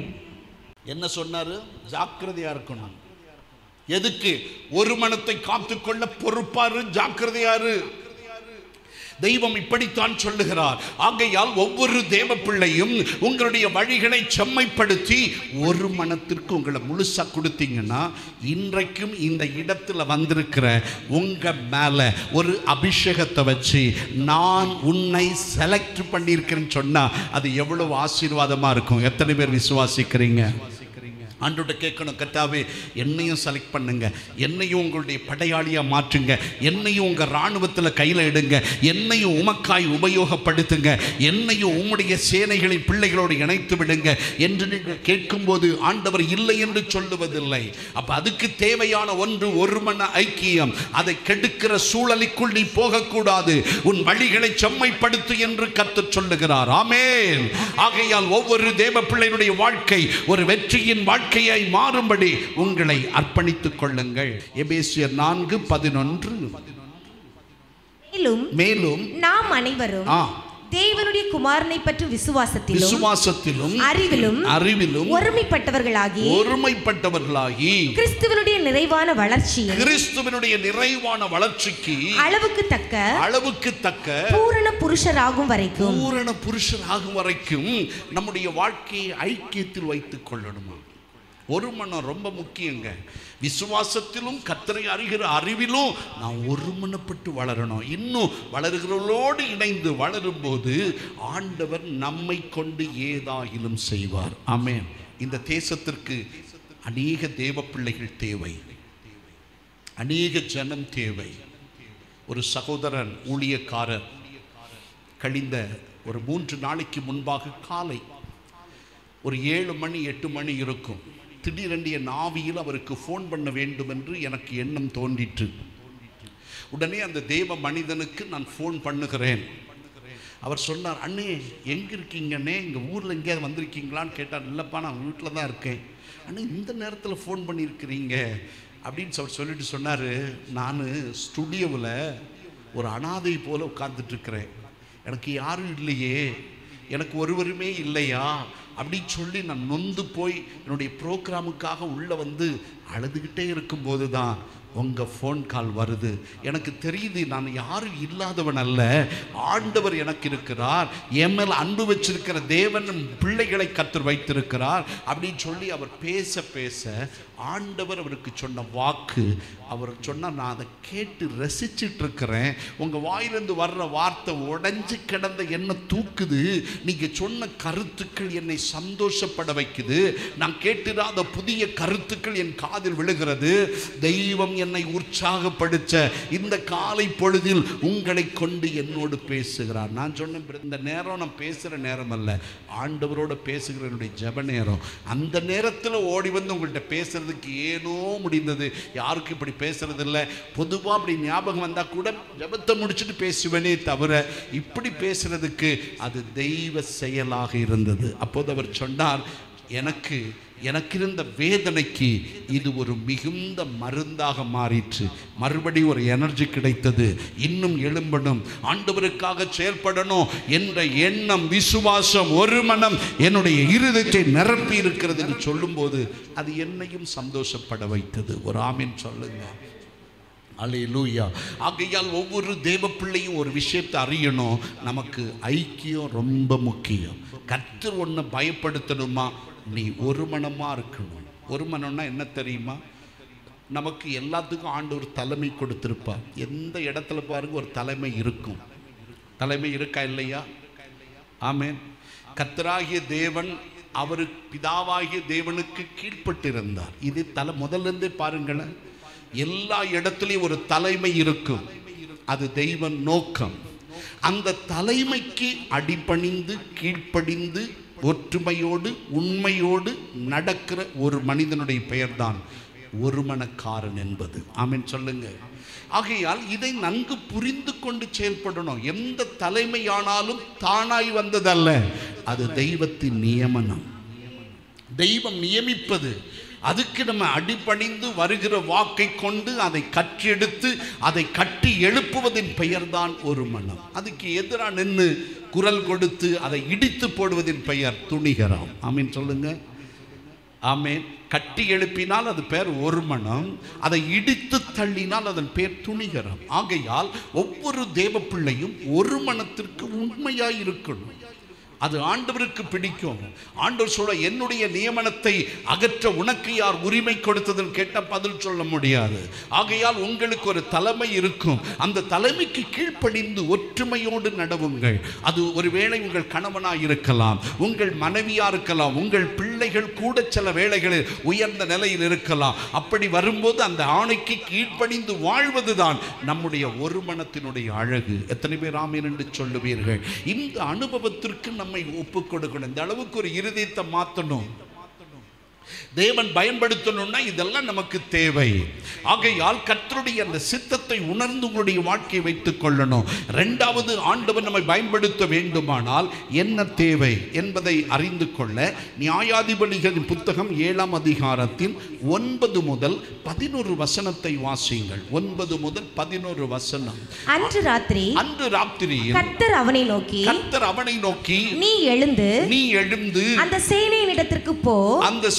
என்ன சொன்னாரு? ஜாக்கிரதையா இருக்கணும். எதுக்கு? ஒரு மனத்தை காத்துக்கொள்ள பொறுப்பாரு, ஜாக்கிரதையாரு. தெய்வம் இப்படித்தான் சொல்லுகிறார். ஆகையால் ஒவ்வொரு தேவ பிள்ளையும் உங்களுடைய வழிகளை செம்மைப்படுத்தி ஒரு மனத்திற்கு உங்களை முழுசா கொடுத்தீங்கன்னா, இன்றைக்கும் இந்த இடத்துல வந்திருக்கிற உங்க மேல ஒரு அபிஷேகத்தை வச்சு நான் உன்னை செலக்ட் பண்ணியிருக்கிறேன்னு சொன்னா அது எவ்வளவு ஆசீர்வாதமா இருக்கும். எத்தனை பேர் விசுவாசிக்கிறீங்க? ஆண்டவர்கிட்ட கேட்கணும், கர்த்தாவே என்னையும் செலக்ட் பண்ணுங்க, என்னையும் உங்களுடைய படையாளியாக மாற்றுங்க, என்னையும் உங்கள் இராணுவத்தில் கையில் எடுங்க, என்னையும் உமக்காய் உபயோகப்படுத்துங்க, என்னையும் உம்முடைய சேனைகளின் பிள்ளைகளோடு இணைத்து விடுங்க என்று நீங்கள் கேட்கும்போது ஆண்டவர் இல்லை என்று சொல்லுவதில்லை. அப்போ அதுக்கு தேவையான ஒன்று ஒரு மன ஐக்கியம். அதை கெடுக்கிற சூழலுக்குள் நீ போகக்கூடாது, உன் வழிகளை செம்மைப்படுத்து என்று கர்த்தர் சொல்லுகிறார். ஆமென். ஆகையால் ஒவ்வொரு தேவ பிள்ளையினுடைய வாழ்க்கை ஒரு வெற்றியின் வாழ்க்கையாய் மாறும்படி உங்களை அர்ப்பணித்துக் கொள்ளுங்கள். எபேசியர் 4:11. மேலும் நாம் அனைவரும் தேவனுடைய குமாரனை பற்றி விசுவாசத்திலும் அறிவிலும் ஒருமைப்பட்டவர்களாகி கிறிஸ்துவினுடைய நிறைவான வளர்ச்சிக்கு அளவுக்கு தக்க பூரண புருஷராகும் வரைக்கும் நம்முடைய வாழ்க்கையை ஐக்கியத்தில் வைத்துக் கொள்ளணுமா? ஒரு மனம் ரொம்ப முக்கியங்க. விசுவாசத்திலும் கர்த்தரை அறிகிற அறிவிலும் நாம் ஒருமனப்பட்டு வளரணும். இன்னும் வளர்கிறவர்களோடு இணைந்து வளரும்போது ஆண்டவர் நம்மை கொண்டு ஏதாயிலும் செய்வார். ஆமென். இந்த தேசத்திற்கு அநேக தேவ பிள்ளைகள் தேவை, அநேக ஜனம் தேவை. ஒரு சகோதரன் ஊழியக்காரர் கழிந்த ஒரு 3 நாளைக்கு முன்பாக காலை ஒரு 7 மணி 8 மணி இருக்கும், திடீரென்று என் ஆவியில் அவருக்கு ஃபோன் பண்ண வேண்டும் என்று எனக்கு எண்ணம் தோன்றிற்று. உடனே அந்த தேவ மனிதனுக்கு நான் ஃபோன் பண்ணுகிறேன். அவர் சொன்னார், அண்ணே எங்கே இருக்கீங்கண்ணே, எங்கள் ஊரில் எங்கேயாவது வந்திருக்கீங்களான்னு கேட்டார். இல்லைப்பா, நான் வீட்டில் தான் இருக்கேன். அண்ணே இந்த நேரத்தில் ஃபோன் பண்ணியிருக்கிறீங்க அப்படின்னு அவர் சொல்லிட்டு சொன்னார், நான் ஸ்டுடியோவில் ஒரு அனாதை போல் உட்கார்ந்துட்டுருக்கிறேன், எனக்கு யாரும் இல்லையே, எனக்கு ஒருவருமே இல்லையா அப்படின்னு சொல்லி நான் நொந்து போய் என்னுடைய ப்ரோக்ராமுக்காக உள்ளே வந்து அழுதுகிட்டே இருக்கும்போது தான் உங்கள் ஃபோன் கால் வருது. எனக்கு தெரியுது நான் யாரும் இல்லாதவன் அல்ல, ஆண்டவர் எனக்கு இருக்கிறார், என் மேல் அன்பு வச்சிருக்கிற தேவன் பிள்ளைகளை கர்த்தர் வைத்திருக்கிறார் அப்படின்னு சொல்லி அவர் பேச பேச ஆண்டவர் அவருக்கு சொன்ன வாக்கு, அவர் சொன்னால் நான் அதை கேட்டு ரசிச்சுட்டு இருக்கிறேன். உங்கள் வாயிலிருந்து வர்ற வார்த்தை உடைஞ்சு கிடந்த என்ன தூக்குது, நீங்கள் சொன்ன கருத்துக்கள் என்னை சந்தோஷப்பட வைக்குது, நான் கேட்டிராத புதிய கருத்துக்கள் என் காதில் விழுகிறது, தெய்வம் என்னை உற்சாகப்படுத்த இந்த காலை பொழுதில் உங்களை கொண்டு என்னோடு பேசுகிறார். நான் சொன்னேன், இந்த நேரம் நான் பேசுகிற நேரம் அல்ல, ஆண்டவரோட பேசுகிற என்னுடைய ஜெப நேரம். அந்த நேரத்தில் ஓடி வந்து உங்கள்கிட்ட பேசுறதுக்கு ஏனோ முடிந்தது. யாருக்கும் இப்படி பேசுறது இல்லை. பொதுவாக அப்படி ஞாபகம் வந்தால் கூட ஜெபத்தை முடிச்சுட்டு பேசுவேனே தவிர இப்படி பேசுறதுக்கு அது தெய்வ செயலாக இருந்தது. அப்போது அவர் சொன்னார், எனக்கு இருந்த வேதனைக்கு இது ஒரு மிகுந்த மருந்தாக மாறிற்று. மறுபடியும் ஒரு எனர்ஜி கிடைத்தது, இன்னும் எழும்பணும், ஆண்டவருக்காக செயல்படணும் என்ற எண்ணம், விசுவாசம், ஒரு மனம் என்னுடைய இருதயத்தை நிரப்பி இருக்கிறது என்று சொல்லும்போது அது என்னையும் சந்தோஷப்பட வைத்தது. ஒரு ஆமீன் சொல்லுங்க. அல்லேலூயா. ஆகையால் ஒவ்வொரு தேவ பிள்ளையும் ஒரு விஷயத்தை அறியணும், நமக்கு ஐக்கியம் ரொம்ப முக்கியம். கர்த்தர் ஒன்றை பயப்படுத்தணுமா, நீ ஒரு மனமாக இருக்கணும். ஒரு மனம்னா என்ன தெரியுமா? நமக்கு எல்லாத்துக்கும் ஆண்டவர் தலைமை கொடுத்திருப்பார். எந்த இடத்துல பாருங்க ஒரு தலைமை இருக்கும். தலைமை இருக்கா இல்லையா? ஆமென். கர்த்தராகிய தேவன் அவர் பிதாவாகிய தேவனுக்கு கீழ்ப்பட்டிருந்தார். இது முதல்ல இருந்தே பாருங்களேன், எல்லா இடத்துலையும் ஒரு தலைமை இருக்கும். அது தெய்வ நோக்கம். அந்த தலைமைக்கு அடிபணிந்து கீழ்ப்படிந்து ஒற்றுமையோடு உண்மையோடு நடக்கிற ஒரு மனிதனுடைய பெயர்தான் ஒருமனக்காரன் என்பது. ஆமென் சொல்லுங்க. ஆகையால் இதை நன்கு புரிந்து கொண்டு செயல்படணும். எந்த தலைமையானாலும் தானாய் வந்ததல்ல, அது தெய்வத்தின் நியமனம், தெய்வம் நியமிப்பது. அதுக்கு நம்ம அடிபணிந்து வருகிற வாக்கை கொண்டு அதை கற்றெடுத்து அதை கட்டி எழுப்புவதின் பெயர்தான் ஒரு மனம். அதுக்கு எதிராக நின்று குரல் கொடுத்து அதை இடித்து போடுவதின் பெயர் துணிகரம். ஆமீன் சொல்லுங்க. ஆமீன். கட்டி எழுப்பினால் அது பேர் ஒரு மனம், அதை இடித்து தள்ளினால் அதன் பேர் துணிகரம். ஆகையால் ஒவ்வொரு தேவ பிள்ளையும் ஒரு மனத்திற்கு உண்மையாய் இருக்கணும். அது ஆண்டவருக்கு பிடிக்கும். ஆண்டவர் சொல்ல, என்னுடைய நியமனத்தை அகற்ற உனக்கு யார் உரிமை கொடுத்ததுன்னு கேட்டால் பதில் சொல்ல முடியாது. ஆகையால் உங்களுக்கு ஒரு தலைமை இருக்கும். அந்த தலைமைக்கு கீழ்ப்படிந்து ஒற்றுமையோடு நடவுங்கள். அது ஒருவேளை உங்கள் கணவனாக இருக்கலாம், உங்கள் மனைவியாக இருக்கலாம், உங்கள் பிள்ளைகள் கூட சில வேளைகளில் உயர்ந்த நிலையில் இருக்கலாம். அப்படி வரும்போது அந்த ஆணைக்கு கீழ்ப்படிந்து வாழ்வதுதான் நம்முடைய ஒரு மனத்தினுடைய அழகு. எத்தனை பேர் ஆமீன் என்று சொல்லுவீர்கள்? இந்த அனுபவத்திற்கு நம்மை ஒப்புக் கொடுக்கணும். இந்த அளவுக்கு ஒரு இருதயத்தை மாற்றணும், தேவன் பயன்படுத்தணும்னா இதெல்லாம் நமக்கு தேவை. ஆகையால் கர்த்தருடைய அந்த சித்தத்தை உணர்ந்து உங்களுடைய வாழ்க்கையை வைத்துக் கொள்ளணும். இரண்டாவது, ஆண்டவர் நம்மை பயன்படுத்த வேண்டுமானால் என்ன தேவை என்பதை அறிந்து கொள்ள நியாயாதிபதிகளின் புத்தகம் 7ஆம் அதிகாரத்தின் 9 முதல் 11 வசனத்தை வாசியுங்கள். 9 முதல் 11 வசனம். அன்று ராத்திரி கர்த்தர் அவனை நோக்கி நீ எழுந்து அந்த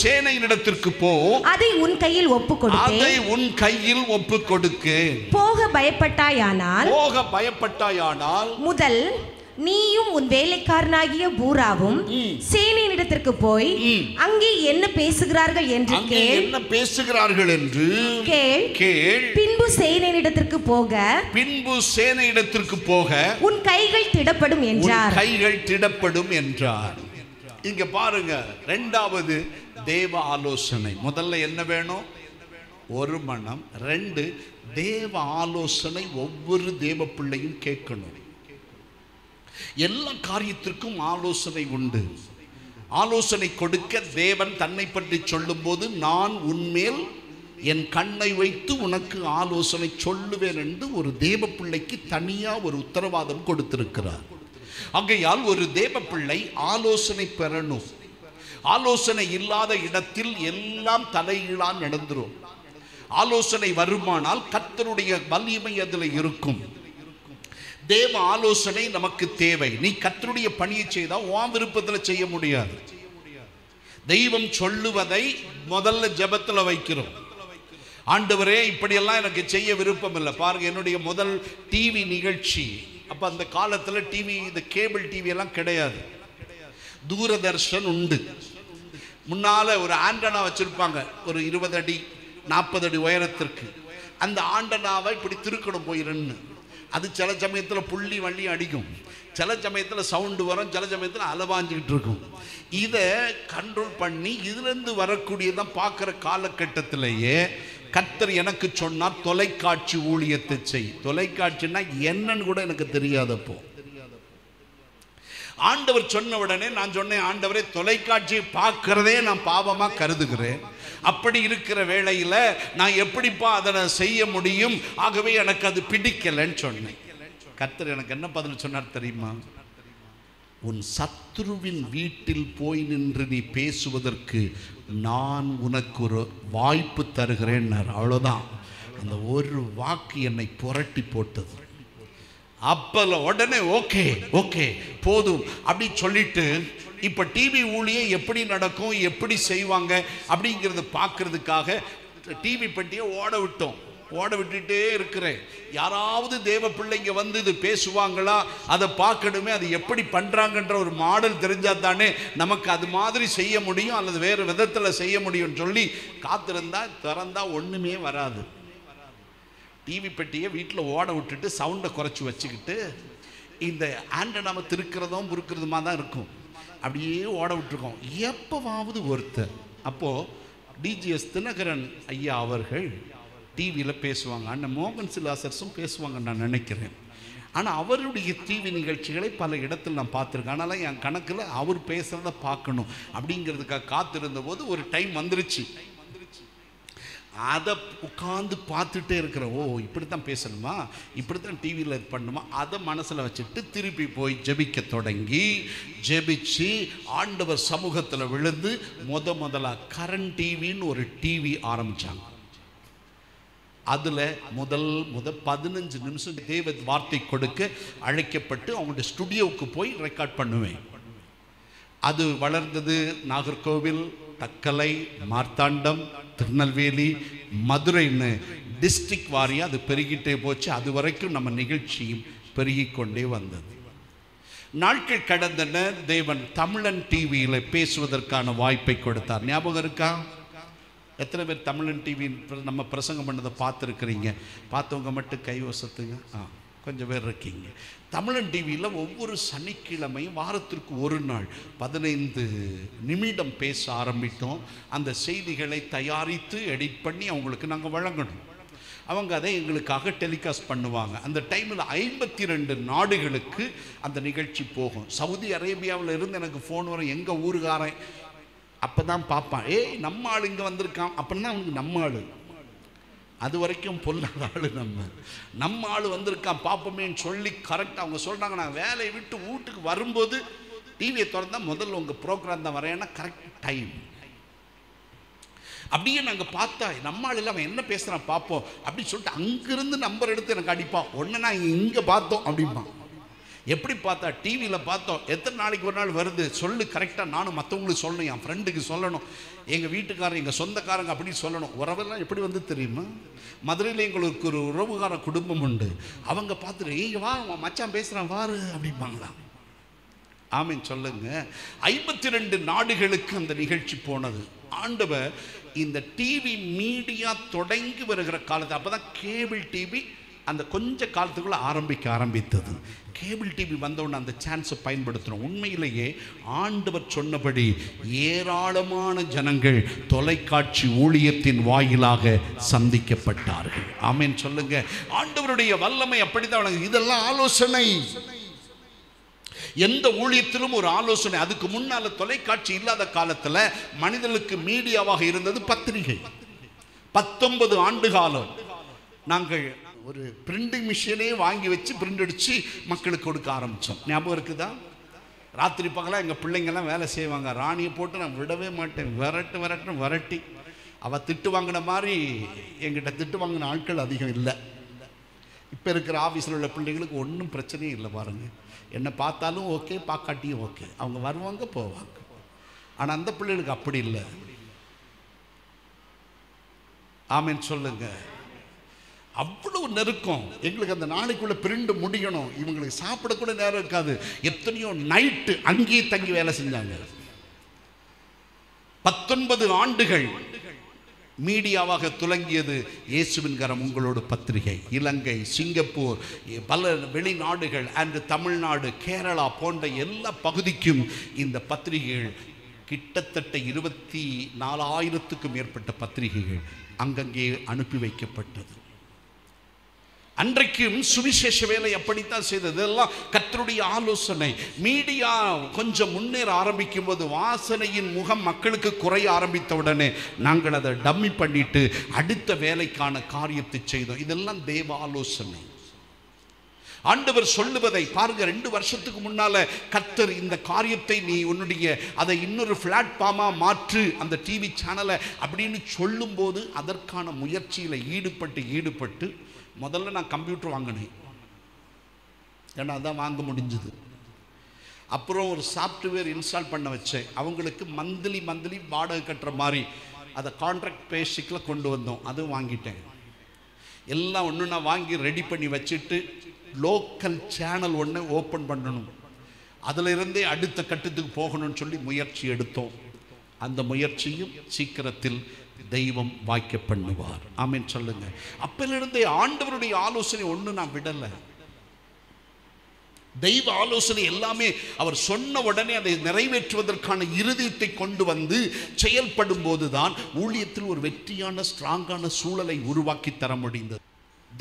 சேனையினிடத்திற்கு போ, அதை உன் கையில் ஒப்புக் கொடுக்கு. போக பயப்பட்டாயானால் முதல் நீயும் உன் வேலைக்காரனாகிய பூராவும் சேனையினிடத்திற்கு போய் அங்கே என்ன பேசுகிறார்கள் என்று கேள். பின்பு சேனையினிடத்திற்கு போக உன் கைகள் திடப்படும் என்றார். இங்க பாருங்க, இரண்டாவது தேவ ஆலோசனை. முதல்ல என்ன வேணும்? ஒரு மனம். 2, தேவ ஆலோசனை ஒவ்வொரு தேவ பிள்ளையும் கேட்கணும். எல்லா காரியத்திற்கும் ஆலோசனை உண்டு. ஆலோசனை கொடுக்க தேவன் தன்னை பற்றி சொல்லும் போது, நான் உன்மேல் என் கண்ணை வைத்து உனக்கு ஆலோசனை சொல்லுவேன் என்று ஒரு தேவ பிள்ளைக்கு தனியா ஒரு உத்தரவாதம் கொடுத்திருக்கிறார். ஆகையால் ஒரு தேவ பிள்ளை ஆலோசனை பெறணும். ஆலோசனை இல்லாத இடத்தில் எல்லாம் தலைகீழா நடந்துரும். ஆலோசனை வருமானால் கர்த்தருடைய வலிமை அதில் இருக்கும். தேவ ஆலோசனை நமக்கு தேவை. நீ கர்த்தருடைய பணியை செய்தால் உன் விருப்பத்தில் செய்ய முடியாது. தெய்வம் சொல்லுவதை முதல்ல ஜெபத்தில் வைக்கிறோம். ஆண்டவரே, இப்படியெல்லாம் எனக்கு செய்ய விருப்பம் இல்லை. பாருங்க, என்னுடைய முதல் டிவி நிகழ்ச்சி, அப்போ அந்த காலத்தில் டிவி, இந்த கேபிள் டிவி எல்லாம் கிடையாது, தூரதர்ஷன் உண்டு. முன்னால் ஒரு ஆண்டனா வச்சுருப்பாங்க, ஒரு 20 அடி 40 அடி உயரத்திற்கு. அந்த ஆண்டனாவை இப்படி திருக்கணும் போயிருந்து. அது சில சமயத்தில் புள்ளி வள்ளி அடிக்கும், சில சமயத்தில் சவுண்டு வரும், சில சமயத்தில் அலவாஞ்சிக்கிட்டு இருக்கும். இதை கண்ட்ரோல் பண்ணி இதிலிருந்து வரக்கூடியதான் பார்க்குற காலகட்டத்திலேயே கர்த்தர் எனக்கு சொன்னார், தொலைக்காட்சி ஊழியத்தை செய். தொலைக்காட்சின்னா என்னன்னு கூட எனக்கு தெரியாதப்போ ஆண்டவர் சொன்ன உடனே நான் சொன்னேன், ஆண்டவரே, தொலைக்காட்சியை பார்க்கிறதே நான் பாவமா கருதுகிறேன். அப்படி இருக்கிற வேளையில் நான் எப்படிப்பா அதை செய்ய முடியும்? ஆகவே எனக்கு அது பிடிக்கலன்னு சொன்னேன். கர்த்தர் எனக்கு என்ன பதில் சொன்னார் தெரியுமா? உன் சத்துருவின் வீட்டில் போய் நின்று நீ பேசுவதற்கு நான் உனக்கு ஒரு வாய்ப்பு தருகிறேன். அவ்வளோதான். அந்த ஒரு வாக்கு என்னை புரட்டி போட்டது. அப்பல உடனே ஓகே போதும் அப்படி சொல்லிட்டு, இப்போ டிவி ஊழியம் எப்படி நடக்கும், எப்படி செய்வாங்க அப்படிங்கிறத பார்க்கறதுக்காக டிவி பெட்டியை ஓட விட்டுட்டே இருக்கிறேன். யாராவது தேவ பிள்ளைங்க வந்து இது பேசுவாங்களா, அதை பார்க்கணுமே, அது எப்படி பண்ணுறாங்கன்ற ஒரு மாடல் தெரிஞ்சால் தானே நமக்கு அது மாதிரி செய்ய முடியும், அல்லது வேறு விதத்தில் செய்ய முடியும்னு சொல்லி காத்திருந்தா திறந்தா ஒன்றுமே வராது. டிவி பெட்டியை வீட்டில் ஓட விட்டுட்டு சவுண்டை குறைச்சி வச்சுக்கிட்டு இந்த ஆண்டனாவை திருக்கிறதும் முறுக்கிறதுமா தான் இருக்கும். அப்படியே ஓட விட்டுருக்கோம். எப்போவாவது ஒருத்தர், அப்போது டிஜிஎஸ் தினகரன் ஐயா அவர்கள் டிவியில் பேசுவாங்க, அண்ணன் மோகன் சிலாசர்ஸும் பேசுவாங்க நான் நினைக்கிறேன். ஆனால் அவருடைய டிவி நிகழ்ச்சிகளை பல இடத்தில் நான் பார்த்துருக்கேன். அதனால் என் கணக்கில் அவர் பேசுகிறத பார்க்கணும் அப்படிங்கிறதுக்காக காத்திருந்த போது ஒரு டைம் வந்துருச்சு. அதை உட்காந்து பார்த்துட்டே இருக்கிற, ஓ இப்படி தான் பேசணுமா, இப்படி தான் டிவியில் இது பண்ணணுமா, அதை மனசில் வச்சுட்டு திருப்பி போய் ஜெபிக்க தொடங்கி ஜெபிச்சு ஆண்டவர் சமூகத்தில் விழுந்து முதலாக கரண் டிவின்னு ஒரு டிவி ஆரம்பித்தாங்க. அதில் முதல் 15 நிமிஷம் தேவ வார்த்தை கொடுக்க அழைக்கப்பட்டு அவங்களுடைய ஸ்டுடியோவுக்கு போய் ரெக்கார்ட் பண்ணுவேன். அது வளர்ந்தது நாகர்கோவில், தக்கலை, மார்த்தாண்டம், திருநெல்வேலி, மதுரைன்னு டிஸ்ட்ரிக்ட் வாரியாக அது பெருகிட்டே போச்சு. அது வரைக்கும் நம்ம நிகழ்ச்சியும் பெருகிக்கொண்டே வந்தது. நாட்கள் கடந்தன. தேவன் தமிழன் டிவியில் பேசுவதற்கான வாய்ப்பை கொடுத்தார். ஞாபகம் இருக்கா? எத்தனை பேர் தமிழன் டிவி நம்ம பிரசங்கம் பண்ணதை பார்த்துருக்குறீங்க? பார்த்தவங்க மட்டும் கை வசத்துங்க. கொஞ்சம் பேர் இருக்கீங்க. தமிழன் டிவியில் ஒவ்வொரு சனிக்கிழமையும் வாரத்திற்கு ஒரு நாள் 15 நிமிடம் பேச ஆரம்பித்தோம். அந்த செய்திகளை தயாரித்து எடிட் பண்ணி அவங்களுக்கு நாங்கள் வழங்கணும். அவங்க அதை எங்களுக்காக டெலிகாஸ்ட் பண்ணுவாங்க. அந்த டைமில் 52 நாடுகளுக்கு அந்த நிகழ்ச்சி போகும். சவுதி அரேபியாவில் இருந்து எனக்கு ஃபோன் வரும், எங்கள் ஊருக்காரன். அப்போ தான் பார்ப்பான், ஏய் நம்ம ஆள் இங்கே வந்திருக்கான் அப்படின்னா அவனுக்கு நம்ம ஆள். அது வரைக்கும் பொல்லாத ஆள் நம்ம ஆள் வந்திருக்கான் பார்ப்போமேன்னு சொல்லி கரெக்டாக அவங்க சொல்கிறாங்க. நான் வேலையை விட்டு வீட்டுக்கு வரும்போது டிவியை திறந்தா முதல்ல உங்கள் ப்ரோக்ராம் தான் வரையன்னா கரெக்ட் டைம். அப்படியே நாங்கள் பார்த்தா நம்ம ஆள் அவன் என்ன பேசுகிறான் பார்ப்போம் அப்படின்னு சொல்லிட்டு அங்கேருந்து நம்பர் எடுத்து எனக்கு அடிப்பான். ஒன்று நான் இங்கே பார்த்தோம் அப்படிம்பான். எப்படி பார்த்தா? டிவியில் பார்த்தோம். எத்தனை நாளைக்கு ஒரு நாள் வருது சொல்லு கரெக்டாக. நானும் மற்றவங்களுக்கு சொல்லணும், என் ஃப்ரெண்டுக்கு சொல்லணும், எங்கள் வீட்டுக்காரன், எங்கள் சொந்தக்காரங்க அப்படின்னு சொல்லணும். உறவெல்லாம் எப்படி வந்து தெரியுமா? மதுரையில் எங்களுக்கு ஒரு உறவுகார குடும்பம் உண்டு. அவங்க பார்த்துட்டு, ஏங்க வா மச்சான் பேசுகிறான் வாரு அப்படிம்பாங்களாம். ஆமீன் சொல்லுங்க. 52 நாடுகளுக்கு அந்த நிகழ்ச்சி போனது. ஆண்டவர் இந்த டிவி மீடியா தொடங்கி வருகிற காலத்தை, அப்போ தான் கேபிள் டிவி அந்த கொஞ்ச காலத்துக்குள்ளே ஆரம்பித்தது. கேபிள் டிவி வந்தவுடனே அந்த சான்ஸை பயன்படுத்தணும். உண்மையிலேயே ஆண்டவர் சொன்னபடி ஏராளமான ஜனங்கள் தொலைக்காட்சி ஊழியத்தின் வாயிலாக சந்திக்கப்பட்டார்கள். ஆமென் சொல்லுங்க. ஆண்டவருடைய வல்லமை அப்படித்தான். இதெல்லாம் ஆலோசனை. எந்த ஊழியத்திலும் ஒரு ஆலோசனை. அதுக்கு முன்னால தொலைக்காட்சி இல்லாத காலத்தில் மனிதர்களுக்கு மீடியாவாக இருந்தது பத்திரிகை. 19 ஆண்டு காலம் நாங்கள் ஒரு பிரிண்டிங் மிஷினே வாங்கி வச்சு பிரிண்ட் அடித்து மக்களுக்கு கொடுக்க ஆரம்பித்தோம். ஞாபகம் இருக்குதா? ராத்திரி பகலாக எங்கள் பிள்ளைங்கள்லாம் வேலை செய்வாங்க. ராணியை போட்டு நான் விடவே மாட்டேன். விரட்டி அவள் திட்டு வாங்கின மாதிரி எங்கிட்ட திட்டு வாங்கின ஆட்கள் அதிகம் இல்லை. இப்போ இருக்கிற ஆஃபீஸில் உள்ள பிள்ளைங்களுக்கு ஒன்றும் பிரச்சனையும் இல்லை. பாருங்கள், என்னை பார்த்தாலும் ஓகே, பார்க்காட்டியும் ஓகே, அவங்க வருவாங்க போவாங்க. ஆனால் அந்த பிள்ளைகளுக்கு அப்படி இல்லை. ஆமேன் சொல்லுங்க. அவ்வளவு நெருக்கம். எங்களுக்கு அந்த நாளைக்குள்ள பிரிண்டு முடியணும். இவங்களுக்கு சாப்பிடக்கூட நேரம் இருக்காது. எத்தனையோ நைட்டு அங்கேயே தங்கி வேலை செஞ்சாங்க. 19 ஆண்டுகள் மீடியாவாக துலங்கியது இயேசுவின் கரம் உங்களோட பத்திரிகை. இலங்கை, சிங்கப்பூர், பல வெளிநாடுகள் அண்ட் தமிழ்நாடு, கேரளா போன்ற எல்லா பகுதிக்கும் இந்த பத்திரிகைகள், கிட்டத்தட்ட 24,000க்கும் மேற்பட்ட பத்திரிகைகள் அங்கங்கே அனுப்பி வைக்கப்பட்டது. அன்றைக்கும் சுவிசேஷ வேலை அப்படித்தான் செய்தது. இதெல்லாம் கர்த்தருடைய ஆலோசனை. மீடியா கொஞ்சம் முன்னேற ஆரம்பிக்கும் போது வாசனையின் முகம் மக்களுக்கு குறைய ஆரம்பித்த உடனே நாங்கள் அதை டம்மி பண்ணிட்டு அடுத்த வேலைக்கான காரியத்தை செய்தோம். இதெல்லாம் தேவ ஆலோசனை. ஆண்டவர் சொல்லுவதை பாருங்க. 2 வருஷத்துக்கு முன்னால கர்த்தர் இந்த காரியத்தை நீ உன்னுடைய அதை இன்னொரு பிளாட்ஃபார்மா மாற்று அந்த டிவி சேனலை அப்படின்னு சொல்லும் போது அதற்கான முயற்சியில் ஈடுபட்டு முதல்ல நான் கம்ப்யூட்டர் வாங்கினேன். ஏன்னா அதான் வாங்க முடிஞ்சது. அப்புறம் ஒரு சாஃப்ட்வேர் இன்ஸ்டால் பண்ண வச்சேன். அவங்களுக்கு மந்த்லி வாடகை கட்டுற மாதிரி அதை கான்ட்ராக்ட் பேசிக்கில் கொண்டு வந்தோம். அதுவும் வாங்கிட்டேன். எல்லாம் ஒன்று நான் வாங்கி ரெடி பண்ணி வச்சுட்டு லோக்கல் சேனல் ஒன்று ஓப்பன் பண்ணணும். அதில் இருந்தே அடுத்த கட்டத்துக்கு போகணும்னு சொல்லி முயற்சி எடுத்தோம். அந்த முயற்சியும் சீக்கிரத்தில் தெய்வம் வாய்க்க பண்ணுவார். ஆமென் சொல்லுங்க. அப்பலிருந்தே ஆண்டவருடைய ஆலோசனை ஒன்று நான் விடலை. தெய்வ ஆலோசனை எல்லாமே அவர் சொன்ன உடனே அதை நிறைவேற்றுவதற்கான இருதயத்தை கொண்டு வந்து செயல்படும் போதுதான் ஊழியத்தில் ஒரு வெற்றியான ஸ்ட்ராங்கான சூழலை உருவாக்கி தர முடிந்தது.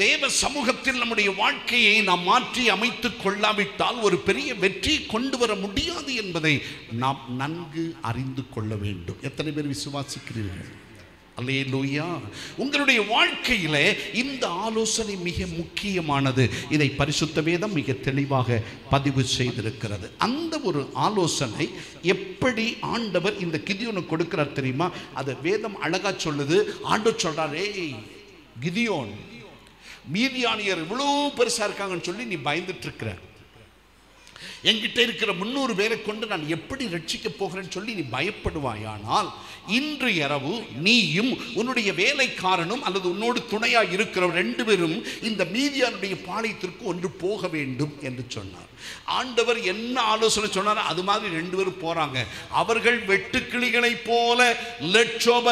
தேவ சமூகத்தில் நம்முடைய வாழ்க்கையை நாம் மாற்றி அமைத்துக் கொள்ளாவிட்டால் ஒரு பெரிய வெற்றி கொண்டு வர முடியாது என்பதை நாம் நன்கு அறிந்து கொள்ள வேண்டும். எத்தனை பேர் விசுவாசிக்கிறீர்கள்? அல்லேலூயா. உங்களுடைய வாழ்க்கையில இந்த ஆலோசனை மிக முக்கியமானது. இதை பரிசுத்த வேதம் மிக தெளிவாக பதிவு செய்திருக்கிறது. அந்த ஒரு ஆலோசனை எப்படி ஆண்டவர் இந்த கிதியோனுக்கு கொடுக்கிறார் தெரியுமா? அது வேதம் அழகா சொல்லுது. ஆண்டவர் சொல்றார், ஏய் கிதியோன், மீதியானியர் இவ்வளோ பெருசா இருக்காங்கன்னு சொல்லி நீ பயந்துட்டு இருக்கிற, என்கிட்ட இருக்கிற 300 பேரை கொண்டு நான் எப்படி ரட்சிக்க போகிறேன்னு சொல்லி நீ பயப்படுவாயானால் இன்று இரவு நீயும் உன்னுடைய வேலைக்காரனும் அல்லது உன்னோடு துணையா இருக்கிற 2 பேரும் இந்த மீதியானுடைய பாளையத்திற்கு ஒன்று போக வேண்டும் என்று சொன்னார். ஆண்டவர் என்ன ஆலோசனை சொன்னார் அது மாதிரி 2 பேரும் போறாங்க. அவர்கள் வெட்டுக்கிளிகளைப் போல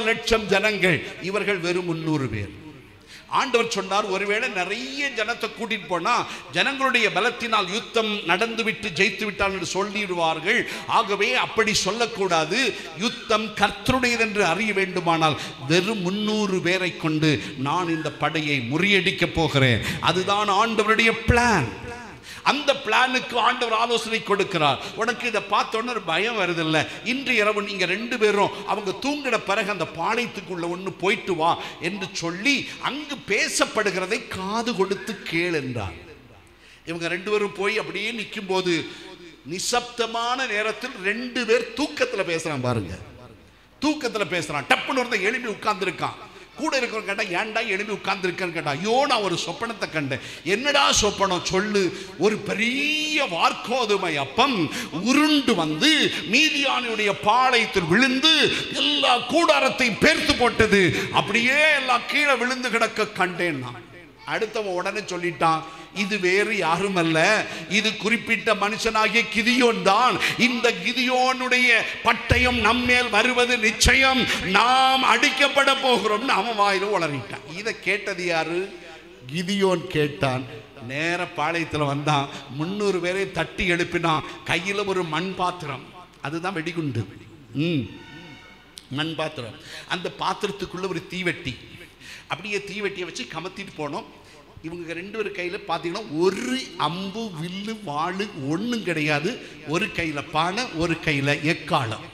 லட்சம் ஜனங்கள், இவர்கள் வெறும் 300 பேர். ஆண்டவர் சொன்னார், ஒருவேளை நிறைய ஜனத்தை கூட்டிட்டு போனா ஜனங்களுடைய பலத்தினால் யுத்தம் நடந்துவிட்டு ஜெயித்து விட்டால் என்று சொல்லிடுவார்கள். ஆகவே அப்படி சொல்லக்கூடாது. யுத்தம் கர்த்தருடையது என்று அறிய வேண்டுமானால் வெறும் 300 பேரை கொண்டு நான் இந்த படையை முறியடிக்க போகிறேன். அதுதான் ஆண்டவருடைய பிளான். அந்த பிளானுக்கு ஆண்டவர் ஆலோசனை கொடுக்கிறார். உனக்கு இதை பார்த்தோன்னு பயம் வருதில்ல, இன்று இரவு நீங்க 2 பேரும் அவங்க தூங்கின பிறகு அந்த பாளையத்துக்குள்ள ஒன்று போயிட்டு வா என்று சொல்லி அங்கு பேசப்படுகிறதை காது கொடுத்து கேள் என்றார். இவங்க 2 பேரும் போய் அப்படியே நிற்கும் போது நிசப்தமான நேரத்தில் 2 பேர் தூக்கத்தில் பேசுறான். பாருங்க, தூக்கத்தில் பேசுறான். டப்புன்னு ஒருத்தன் எழுப்பி உட்கார்ந்துருக்கான். கூட இருக்கிறவங்க கேட்டா, ஏன்டா எழுப்பி உட்கார்ந்துருக்கேன்னு கேட்டா, ஐயோ நான் ஒரு சொப்பனத்தை கண்டேன். என்னடா சொப்பனம் சொல்லு. ஒரு பெரிய வார்க்கோதுமை அப்பம் உருண்டு வந்து மீதியானுடைய பாளையத்தில் விழுந்து எல்லா கூடாரத்தையும் பேர்த்து போட்டது. அப்படியே எல்லாம் கீழே விழுந்து கிடக்க கண்டேன் நான். அடுத்தவன் உடனே சொல்லிட்டான், இது வேறு யாரும் அல்ல, இது குறிப்பிட்ட மனுஷனாகிய கிதியோன் தான். இந்த கிதியோனுடைய பட்டயம் நம்மேல் வருவது நிச்சயம், நாம் அடிக்கப்பட போகிறோம் அவன் வாயில உளறிட்டான். இதை கேட்டது யாரு? கிதியோன் கேட்டான். நேர பாளையத்தில் வந்தான். 300 பேரை தட்டி எழுப்பினான். கையில் ஒரு மண் பாத்திரம், அதுதான் வெடிகுண்டு. மண் பாத்திரம். அந்த பாத்திரத்துக்குள்ள ஒரு தீவெட்டி, அப்படியே தீவெட்டியை வச்சு கமத்திட்டு போனோம். இவங்க 2 பேர் கையில் பார்த்தீங்கன்னா ஒரு அம்பு வில்லு வாளு ஒன்றும் கிடையாது. ஒரு கையில் பானை, ஒரு கையில் எக்காலம்,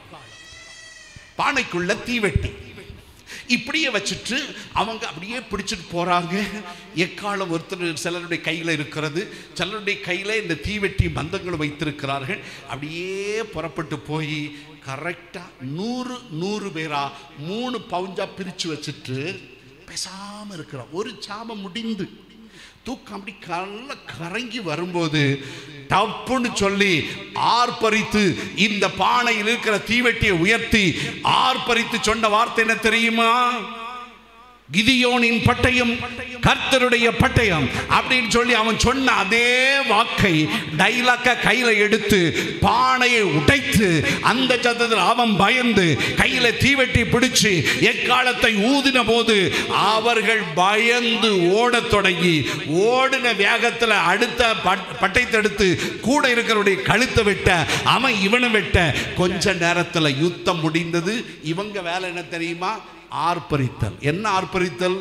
பானைக்குள்ள தீவெட்டி. இப்படியே வச்சுட்டு அவங்க அப்படியே பிடிச்சிட்டு போறாங்க. எக்காலம் ஒருத்தர் சிலருடைய கையில் இருக்கிறது, சிலருடைய கையில் இந்த தீவெட்டி பந்தங்களும் வைத்திருக்கிறார்கள். அப்படியே புறப்பட்டு போய் கரெக்டாக 100 பேரா 3 பவுஞ்சா பிரித்து வச்சுட்டு பேசாமல் இருக்கிறோம். ஒரு சாபம் முடிந்து தூக்கம் அப்படி கரங்கி வரும்போது டப்புன்னு சொல்லி ஆர்ப்பரித்து இந்த பானையில் இருக்கிற தீவெட்டியை உயர்த்தி ஆர்ப்பரித்து சொன்ன வார்த்தை என்ன தெரியுமா? கிதியோனின் பட்டயம் கர்த்தருடைய பட்டயம் அப்படின்னு சொல்லி அவன் சொன்ன அதே வாக்கை டைலாக்க கையில எடுத்து பானையை உடைத்து அந்த சத்தத்தில் அவன் பயந்து கையில தீவெட்டி பிடிச்சு எக்காலத்தை ஊதின போது அவர்கள் பயந்து ஓடத் தொடங்கி ஓடின வேகத்தில் அடுத்த பட்டயத்தை எடுத்து கூட இருக்கிறவருடைய கழுத்தை வெட்ட, அவன் இவனை வெட்ட. கொஞ்ச நேரத்தில் யுத்தம் முடிந்தது. இவங்க வேலை என்ன தெரியுமா? ஆர்ப்பரித்தல். என்ன ஆர்ப்பரித்தல்?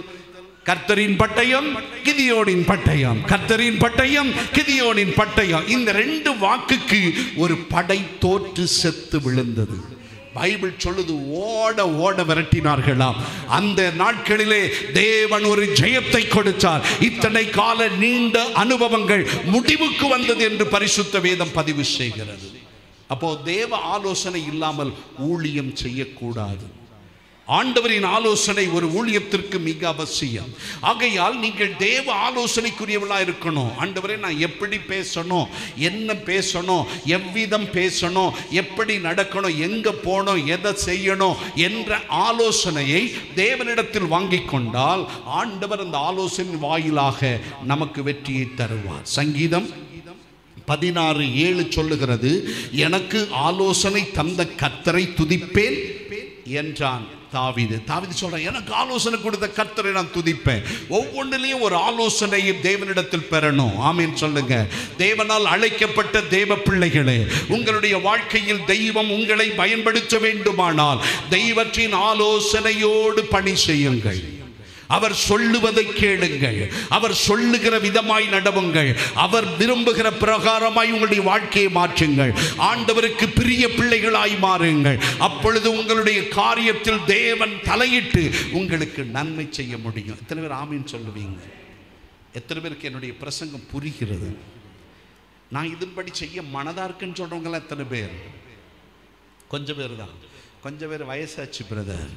கர்த்தரின் பட்டயம் கிதியோனின் பட்டயம், கர்த்தரின் பட்டயம் கிதியோனின் பட்டயம். இந்த 2 வாக்குக்கு ஒரு படை தோற்று செத்து விழுந்தது. பைபிள் சொல்லுது, ஓட ஓட விரட்டினார்களாம். அந்த நாட்களிலே தேவன் ஒரு ஜெயத்தை கொடுத்தார். இத்தனை கால நீண்ட அனுபவங்கள் முடிவுக்கு வந்தது என்று பரிசுத்த வேதம் பதிவு செய்கிறது. அப்போ தேவ ஆலோசனை இல்லாமல் ஊழியம் செய்யக்கூடாது. ஆண்டவரின் ஆலோசனை ஒரு ஊழியத்திற்கு மிக அவசியம். ஆகையால் நீங்கள் தேவ ஆலோசனைக்குரியவர்களாக இருக்கணும். ஆண்டவரே, நான் எப்படி பேசணும், என்ன பேசணும், எவ்விதம் பேசணும், எப்படி நடக்கணும், எங்கே போகணும், எதை செய்யணும் என்ற ஆலோசனையை தேவனிடத்தில் வாங்கி கொண்டால் ஆண்டவர் அந்த ஆலோசனை வாயிலாக நமக்கு வெற்றியை தருவார். சங்கீதம் 16:7 சொல்லுகிறது, எனக்கு ஆலோசனை தந்த கர்த்தரை துதிப்பேன் என்றான் தாவீது. சொல்றான், எனக்கு ஆலோசனை கொடுத்த கர்த்தரை நான் துதிப்பேன். ஒவ்வொன்றிலையும் ஒரு ஆலோசனையை தேவனிடத்தில் பெறணும். ஆமென் சொல்லுங்க. தேவனால் அழைக்கப்பட்ட தேவ பிள்ளைகளே, உங்களுடைய வாழ்க்கையில் தெய்வம் உங்களை பயன்படுத்த வேண்டுமானால் தெய்வத்தின் ஆலோசனையோடு பணி செய்யுங்கள். அவர் சொல்லுவதை கேளுங்கள், அவர் சொல்லுகிற விதமாய் நடவுங்கள், அவர் விரும்புகிற பிரகாரமாய் உங்களுடைய வாழ்க்கையை மாற்றுங்கள். ஆண்டவருக்கு பிரிய பிள்ளைகளாய் மாறுங்கள். அப்பொழுது உங்களுடைய காரியத்தில் தேவன் தலையிட்டு உங்களுக்கு நன்மை செய்ய முடியும். எத்தனை பேர் ஆமீன் சொல்லுவீங்க? எத்தனை பேருக்கு என்னுடைய பிரசங்கம் புரிகிறது? நான் இதன்படி செய்ய மனதா இருக்குன்னு சொல்றவங்களாம் எத்தனை பேர்? கொஞ்சம் பேர் தான். கொஞ்சம் பேர் வயசாச்சு பிரதர்,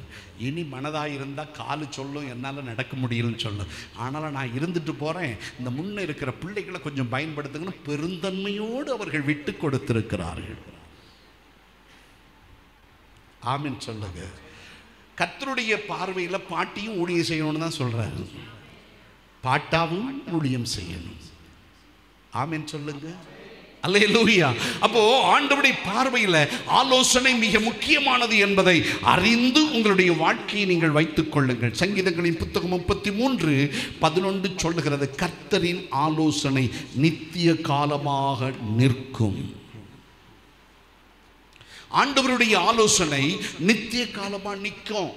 இனி மனதாக இருந்தால் காலு சொல்லும், என்னால் நடக்க முடியலன்னு சொல்லும். ஆனாலும் நான் இருந்துட்டு போகிறேன், இந்த முன்னே இருக்கிற பிள்ளைகளை கொஞ்சம் பயன்படுத்துங்கன்னு பெருந்தன்மையோடு அவர்கள் விட்டு கொடுத்திருக்கிறார்கள். ஆமீன் சொல்லுங்க. கர்த்தருடைய பார்வையில் பாட்டியும் ஊழியம் செய்யணும்னு தான் சொல்கிறாரு, பாட்டாவும் ஊழியம் செய்யணும். ஆமீன் சொல்லுங்க. அல்லேலூயா. அப்போ ஆண்டவருடைய பார்வையில் ஆலோசனை மிக முக்கியமானது என்பதை அறிந்து உங்களுடைய வாழ்க்கையை நீங்கள் வைத்துக் கொள்ளுங்கள். சங்கீதங்களின் புத்தகம் 33:11 சொல்லுகிறது, கர்த்தரின் ஆலோசனை நித்திய காலமாக நிற்கும். ஆண்டவருடைய ஆலோசனை நித்திய காலமாக நிற்கும்.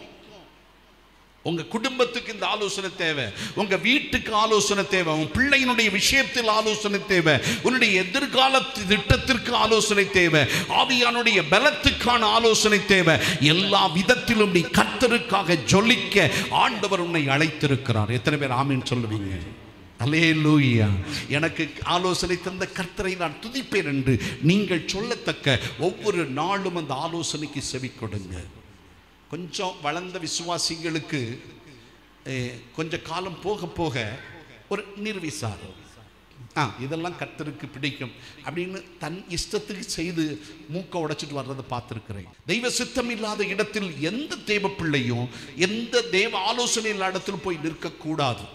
உங்க குடும்பத்துக்கு இந்த ஆலோசனை தேவை, உங்க வீட்டுக்கு ஆலோசனை தேவை, உங்க பிள்ளையினுடைய விஷயத்தில் ஆலோசனை தேவை, உன்னுடைய எதிர்கால திட்டத்திற்கு ஆலோசனை தேவை, ஆவியானுடைய பலத்துக்கான ஆலோசனை தேவை. எல்லா விதத்திலும் நீ கர்த்தருக்காக ஜொலிக்க ஆண்டவர் உன்னை அழைத்திருக்கிறார். எத்தனை பேர் ஆமீன் சொல்லுவீங்க? அல்லேலூயா. எனக்கு ஆலோசனை தந்த கர்த்தரை நான் துதிப்பேன் என்று நீங்கள் சொல்லத்தக்க ஒவ்வொரு நாளும் அந்த ஆலோசனைக்கு செவி கொடுங்க. கொஞ்சம் வளர்ந்த விசுவாசிகளுக்கு கொஞ்ச காலம் போக போக ஒரு நிர்விசாரம், இதெல்லாம் கர்த்தருக்கு பிடிக்கும் அப்படின்னு தன் இஷ்டத்துக்கு செய்து மூக்க உடைச்சிட்டு வர்றதை பார்த்துருக்கிறேன். தெய்வ சித்தம் இல்லாத இடத்தில் எந்த தேவ பிள்ளையும் எந்த தேவ ஆலோசனை இல்லாத இடத்தில் போய் நிற்கக்கூடாது.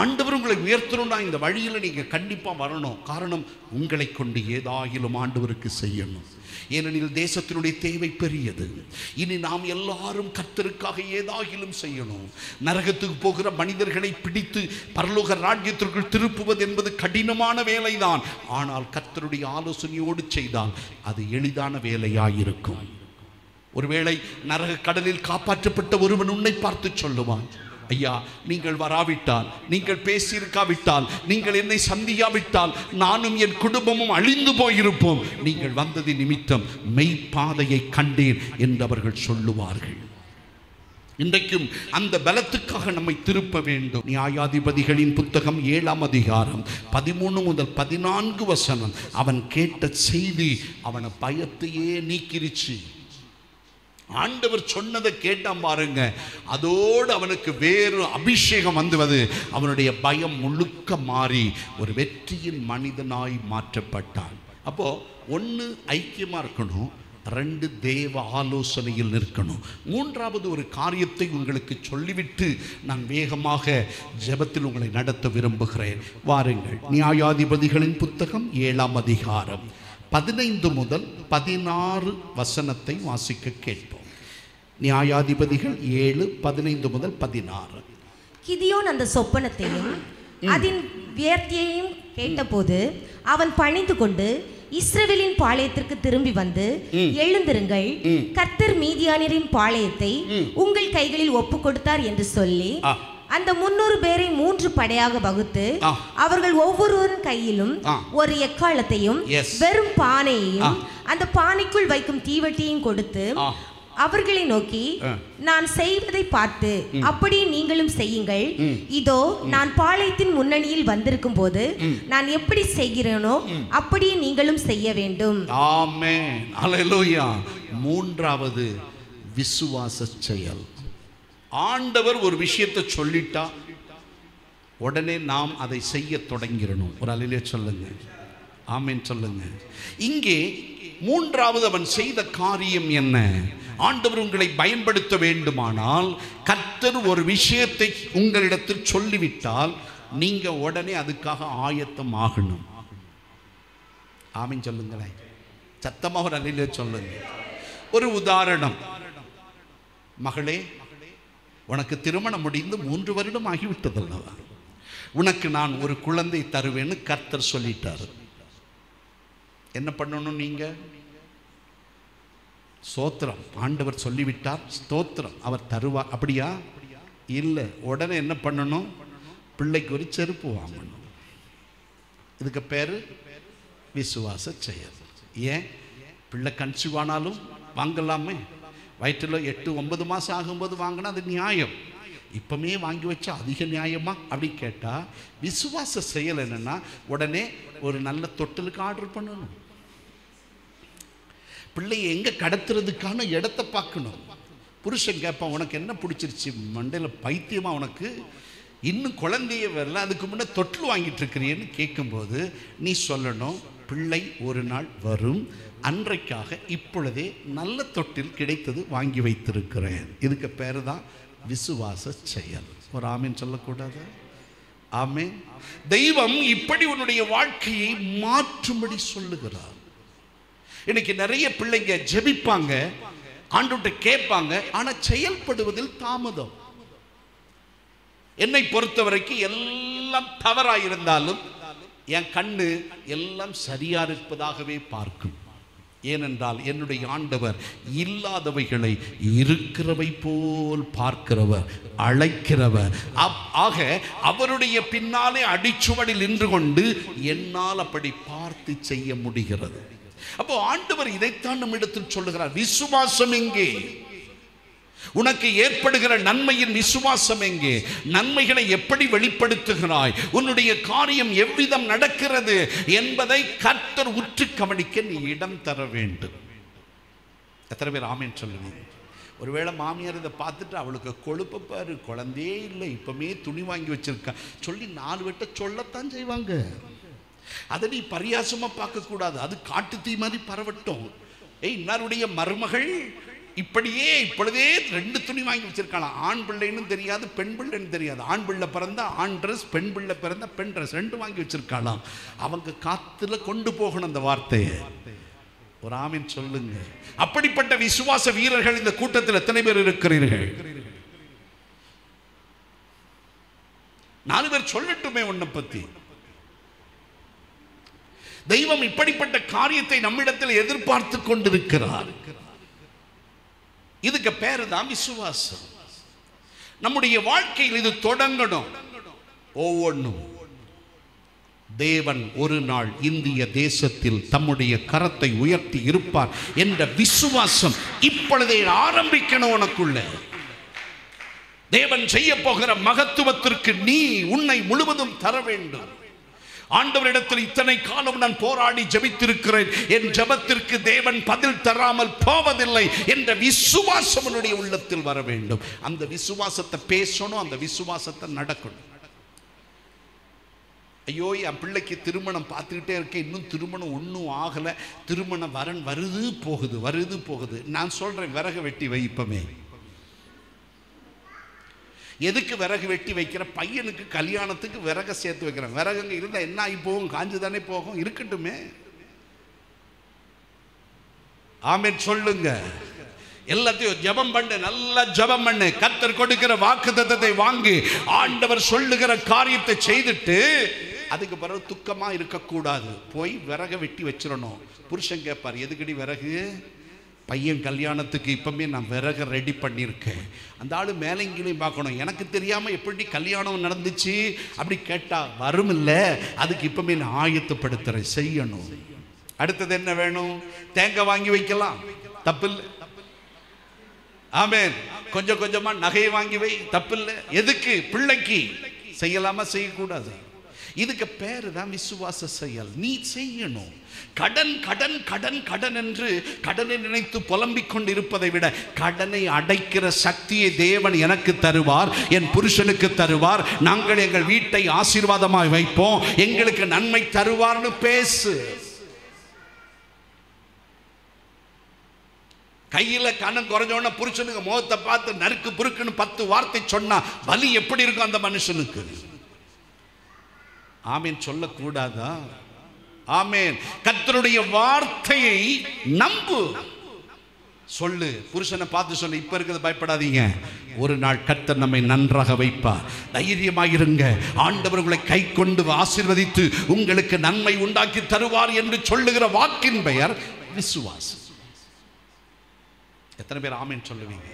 ஆண்டவர் உங்களை உயர்த்தணும்னா இந்த வழியில் நீங்கள் கண்டிப்பாக வரணும். காரணம், உங்களை கொண்டு ஏதாயிலும் ஆண்டவருக்கு செய்யணும். ஏனெனில் தேசத்தினுடைய தேவை பெரியது. இனி நாம் எல்லாரும் கர்த்தருக்காக ஏதாகிலும் செய்யணும். நரகத்துக்கு போகிற மனிதர்களை பிடித்து பரலோக ராஜ்யத்திற்குள் திருப்புவது என்பது கடினமான வேலைதான். ஆனால் கர்த்தருடைய ஆலோசனையோடு செய்தால் அது எளிதான வேலையாயிருக்கும். ஒருவேளை நரக கடலில் காப்பாற்றப்பட்ட ஒருவன் உன்னை பார்த்து சொல்லுவான், ஐயா, நீங்கள் வராவிட்டால், நீங்கள் பேசியிருக்காவிட்டால், நீங்கள் என்னை சந்தியாவிட்டால் நானும் என் குடும்பமும் அழிந்து போயிருப்போம். நீங்கள் வந்தது நிமித்தம் மெய்ப்பாதையை கண்டேன் என்று அவர்கள் சொல்லுவார்கள். இன்றைக்கும் அந்த பலத்துக்காக நம்மை திருப்ப வேண்டும். நியாயாதிபதிகளின் புத்தகம் 7ஆம் அதிகாரம் 13 முதல் 14 வசனம். அவன் கேட்ட செய்தி அவனை பயத்தையே நீக்கிருச்சு. ஆண்டவர் சொன்னதை கேட்டான் பாருங்க, அதோடு அவனுக்கு வேறு அபிஷேகம் வந்துவது. அவனுடைய பயம் முழுக்க மாறி ஒரு வெற்றியின் மனிதனாய் மாற்றப்பட்டான். அப்போ ஒன்று ஐக்கியமா இருக்கணும், 2 தேவ ஆலோசனையில் நிற்கணும். 3வது ஒரு காரியத்தை உங்களுக்கு சொல்லிவிட்டு நான் வேகமாக ஜெபத்தில் உங்களை நடத்த விரும்புகிறேன். வாருங்கள், நியாயாதிபதிகளின் புத்தகம் 7ஆம் அதிகாரம் 15 முதல் 16 வசனத்தை வாசிக்க கேட்போம். நியாயாதிபதிகள் 7:15 முதல் 16. கிதியோன் அந்த சொப்பனத்தையும் அதன் வியர்த்தியையும் கேட்டபோது அவன் பணிந்து கொண்டு இஸ்ரவேலின் பாளையத்திற்கு திரும்பி வந்து, எழுந்திருங்கள், கர்த்தர் மீதியானியரின் பாளையத்தை உங்கள் கைகளில் ஒப்பு கொடுத்தார் என்று சொல்லி அந்த 300 பேரை 3 படையாக வகுத்து அவர்கள் ஒவ்வொருவரின் கையிலும் ஒரு எக்காலத்தையும் வெறும் பானையையும் அந்த பானைக்குள் வைக்கும் தீவட்டியையும் கொடுத்து அவர்களை நோக்கி, நான் செய்வதை பார்த்து அப்படியே நீங்களும் செய்யுங்கள். இதோ நான் பாளையத்தின் முன்னணியில் வந்திருக்கும் போது நான் எப்படி செய்கிறேனோ அப்படியே நீங்களும் செய்ய வேண்டும். ஆமென். அல்லேலூயா. 3வது விசுவாச செயல். ஆண்டவர் ஒரு விஷயத்தை சொல்லிட்டா உடனே நாம் அதை செய்ய தொடங்கிடணும். ஒரு அல்லேலூயா சொல்லுங்க, ஆமென் சொல்லுங்க. இங்கே 3வது அவன் செய்த காரியம் என்ன? ஆண்டவர் உங்களை பயன்படுத்த வேண்டுமானால், கர்த்தர் ஒரு விஷயத்தை உங்களிடத்தில் சொல்லிவிட்டால் நீங்க உடனே அதுக்காக ஆயத்தம் ஆகணும். ஆமென் சொல்லுங்களேன், சத்தமாக ஒரு அல்லேலூயா சொல்லுங்க. ஒரு உதாரணம், மகளே, உனக்கு திருமணம் முடிந்து 3 வருடம் ஆகிவிட்டதல்லவா, உனக்கு நான் ஒரு குழந்தை தருவேன்னு கர்த்தர் சொல்லிட்டார். என்ன பண்ணணும்? நீங்க ஸ்தோத்திரம், ஆண்டவர் சொல்லிவிட்டார், ஸ்தோத்திரம், அவர் தருவார். அப்படியா? இல்லை, உடனே என்ன பண்ணணும்? பிள்ளைக்கு ஒரு செருப்பு வாங்கணும். இதுக்கு பேர் விசுவாச செயல். ஏன்? பிள்ளை கன்சீவ் ஆனாலும் வாங்கலாமே. வயிற்றில் 8-9 மாதம் ஆகும்போது வாங்கினா அது நியாயம். இப்போமே வாங்கி வச்சா அதிக நியாயமா அப்படி கேட்டால், விசுவாச செயல் என்னென்னா உடனே ஒரு நல்ல தொட்டிலுக்கு ஆர்டர் பண்ணணும். பிள்ளையை எங்கே கடத்துறதுக்கான இடத்த பார்க்கணும். புருஷன் கேட்பான், உனக்கு என்ன பிடிச்சிருச்சு? மண்டையில் பைத்தியமா உனக்கு? இன்னும் குழந்தையே வரல, அதுக்கு முன்னே தொட்டில் வாங்கிட்டு இருக்கிறியன்னு கேட்கும்போது நீ சொல்லணும், பிள்ளை ஒரு நாள் வரும், அன்றைக்காக இப்பொழுதே நல்ல தொட்டில் கிடைத்தது, வாங்கி வைத்திருக்கிறேன். இதுக்கு பேர் தான் விசுவாச செயல். ஒரு ஆமீன் சொல்லக்கூடாது? ஆமீன். தெய்வம் இப்படி உன்னுடைய வாழ்க்கையை மாற்றும்படி சொல்லுகிறார். இன்னைக்கு நிறைய பிள்ளைங்க ஜெபிப்பாங்க, ஆண்டவர்கிட்ட கேட்பாங்க, ஆனால் செயல்படுவதில் தாமதம். என்னை பொறுத்த வரைக்கும் எல்லாம் தவறாயிருந்தாலும் என் கண்ணு எல்லாம் சரியா இருப்பதாகவே பார்க்கும். ஏனென்றால் என்னுடைய ஆண்டவர் இல்லாதவைகளை இருக்கிறவை போல் பார்க்கிறவர், அழைக்கிறவர். ஆக அவருடைய பின்னாலே அடிச்சுவடில் நின்று கொண்டு என்னால் அப்படி பார்த்து செய்ய முடிகிறது. அப்போ ஆண்டவர் இதைத்தான் நம்மிடத்தில் சொல்லுகிறார். விசுவாசம் எங்கே? உனக்கு ஏற்படுகிற நன்மையின் விசுவாசம் எங்கே? நன்மைகளை எப்படி வெளிப்படுத்துகிறாய்? உன்னுடைய காரியம் எவ்விதம் நடக்கிறது என்பதை கர்த்தர் உற்று கவனிக்க நீ இடம் தர வேண்டும். எத்தனை பேர் ஆமேன் சொல்லுவீங்க? ஒருவேளை மாமியார் இதை பார்த்துட்டு அவளுக்கு கொழுப்ப பாரு, குழந்தையே இல்லை, இப்பவுமே துணி வாங்கி வச்சிருக்கா சொல்லி 4 வட்ட சொல்லத்தான் செய்வாங்க. அதை நீ பரியாசமா பார்க்க கூடாது. அது காட்டு தீ மாதிரி பரவட்டும். இன்னாருடைய மருமகள் இப்படியே இப்பொழுதே 2 துணி வாங்கி வச்சிருக்கலாம். ஆண் பிள்ளைன்னு தெரியாது, பெண் பிள்ளைன்னு தெரியாது. ஆண் பிள்ளை பிறந்தா ஆண் ட்ரெஸ், பெண் பிள்ளை பிறந்தா பெண் ட்ரெஸ், 2 வாங்கி வச்சிருக்கலாம். அவங்க காத்துல கொண்டு போகணும் அந்த வார்த்தையை. ஒரு ஆமீன் சொல்லுங்க. அப்படிப்பட்ட விசுவாச வீரர்கள் இந்த கூட்டத்தில் எத்தனை பேர் இருக்கிறீர்கள்? 4 பேர் சொல்லட்டுமே உன்னை பத்தி. தெய்வம் இப்படிப்பட்ட காரியத்தை நம்மிடத்தில் எதிர்பார்த்து கொண்டிருக்கிறார். இதுக்கு பேரு தான் விசுவாசம். நம்முடைய வாழ்க்கையில் இது தொடங்கணும். ஒவ்வொன்றும் தேவன் ஒரு நாள் இந்திய தேசத்தில் தம்முடைய கரத்தை உயர்த்தி இருப்பார் என்ற விசுவாசம் இப்பொழுதே ஆரம்பிக்கணும் உனக்குள்ள. தேவன் செய்ய போகிற மகத்துவத்திற்கு நீ உன்னை முழுவதும் தர வேண்டும். ஆண்டவரிடத்தில் இத்தனை காலம் நான் போராடி ஜெபித்திருக்கிறேன், என் ஜெபத்திற்கு தேவன் பதில் தராமல் போவதில்லை என்ற விசுவாசம் என்னுடைய உள்ளத்தில் வர வேண்டும். அந்த விசுவாசத்தை பேசணும், அந்த விசுவாசத்தை நடக்கணும். ஐயோ, என் பிள்ளைக்கு திருமணம் பார்த்துக்கிட்டே இருக்கேன், இன்னும் திருமணம் ஒன்றும் ஆகலை, திருமண வரன் வருது போகுது. நான் சொல்றேன், விறகு வெட்டி வை. இப்பமே எதுக்கு விறகு வெட்டி வைக்கிற? பையனுக்கு கல்யாணத்துக்கு விறக சேர்த்து வைக்கிறேன். விறகுங்க இருந்தா என்ன ஆகி போகும்? காஞ்சு தானே போகும். இருக்கட்டுமே. ஆமென் சொல்லுங்க. எல்லாத்தையும் ஜெபம் பண்ணு, நல்லா ஜெபம் பண்ணு. கர்த்தர் கொடுக்கிற வாக்குத்தத்தத்தை வாங்கி ஆண்டவர் சொல்லுகிற காரியத்தை செய்துட்டு அதுக்கு பிறகு துக்கமா இருக்கக்கூடாது. போய் விறக வெட்டி வச்சிடணும். புருஷன் கேட்பார், எதுக்கடி விறகு? பையன் கல்யாணத்துக்கு இப்பவுமே நான் விறக ரெடி பண்ணியிருக்கேன். அந்த ஆளு மேலங்கிலையும் பார்க்கணும், எனக்கு தெரியாம எப்படி கல்யாணம் நடந்துச்சு அப்படி கேட்டா வரும் இல்ல, அதுக்கு இப்பவுமே நான் ஆயத்தப்படுத்துறேன், செய்யணும். அடுத்தது என்ன வேணும்? தேங்காய் வாங்கி வைக்கலாம், தப்பில்லை. ஆமென். கொஞ்சம் கொஞ்சமா நகையை வாங்கி வை, தப்பில்லை. எதுக்கு? பிள்ளைக்கு. செய்யலாமா செய்யக்கூடாது? இதுக்கு பேரு தான் விசுவாச செயல். நீ செய்யணும். கடன் கடன் கடன் கடன் என்று கடனை நினைத்து புலம்பிக் கொண்டு இருப்பதை விட கடனை அடைக்கிற சக்தியை தேவன் எனக்கு தருவார், என் புருஷனுக்கு தருவார், நாங்கள் எங்கள் வீட்டை ஆசீர்வாதமாய் வைப்போம், எங்களுக்கு நன்மை தருவார்னு பேசு. கையில கணம் குறைஞ்சோன்னா புருஷனுக்கு முகத்தை பார்த்து நறுக்கு புருக்குன்னு 10 வார்த்தை சொன்னா வலி எப்படி இருக்கும் அந்த மனுஷனுக்கு? ஆமேன் சொல்லக்கூடாதா? ஆமேன். கர்த்தருடைய வார்த்தையை நம்பு. சொல்லு, புருஷனை பார்த்து சொல்லு, இப்ப இருக்கிறது பயப்படாதீங்க, ஒரு நாள் கர்த்தர் நம்மை நன்றாக வைப்பார், தைரியமாயிருங்க, ஆண்டவர் உங்களை கை கொண்டு ஆசீர்வதித்து உங்களுக்கு நன்மை உண்டாக்கி தருவார் என்று சொல்லுகிற வாக்கின் பெயர் விசுவாசம். எத்தனை பேர் ஆமேன் சொல்லுவீங்க?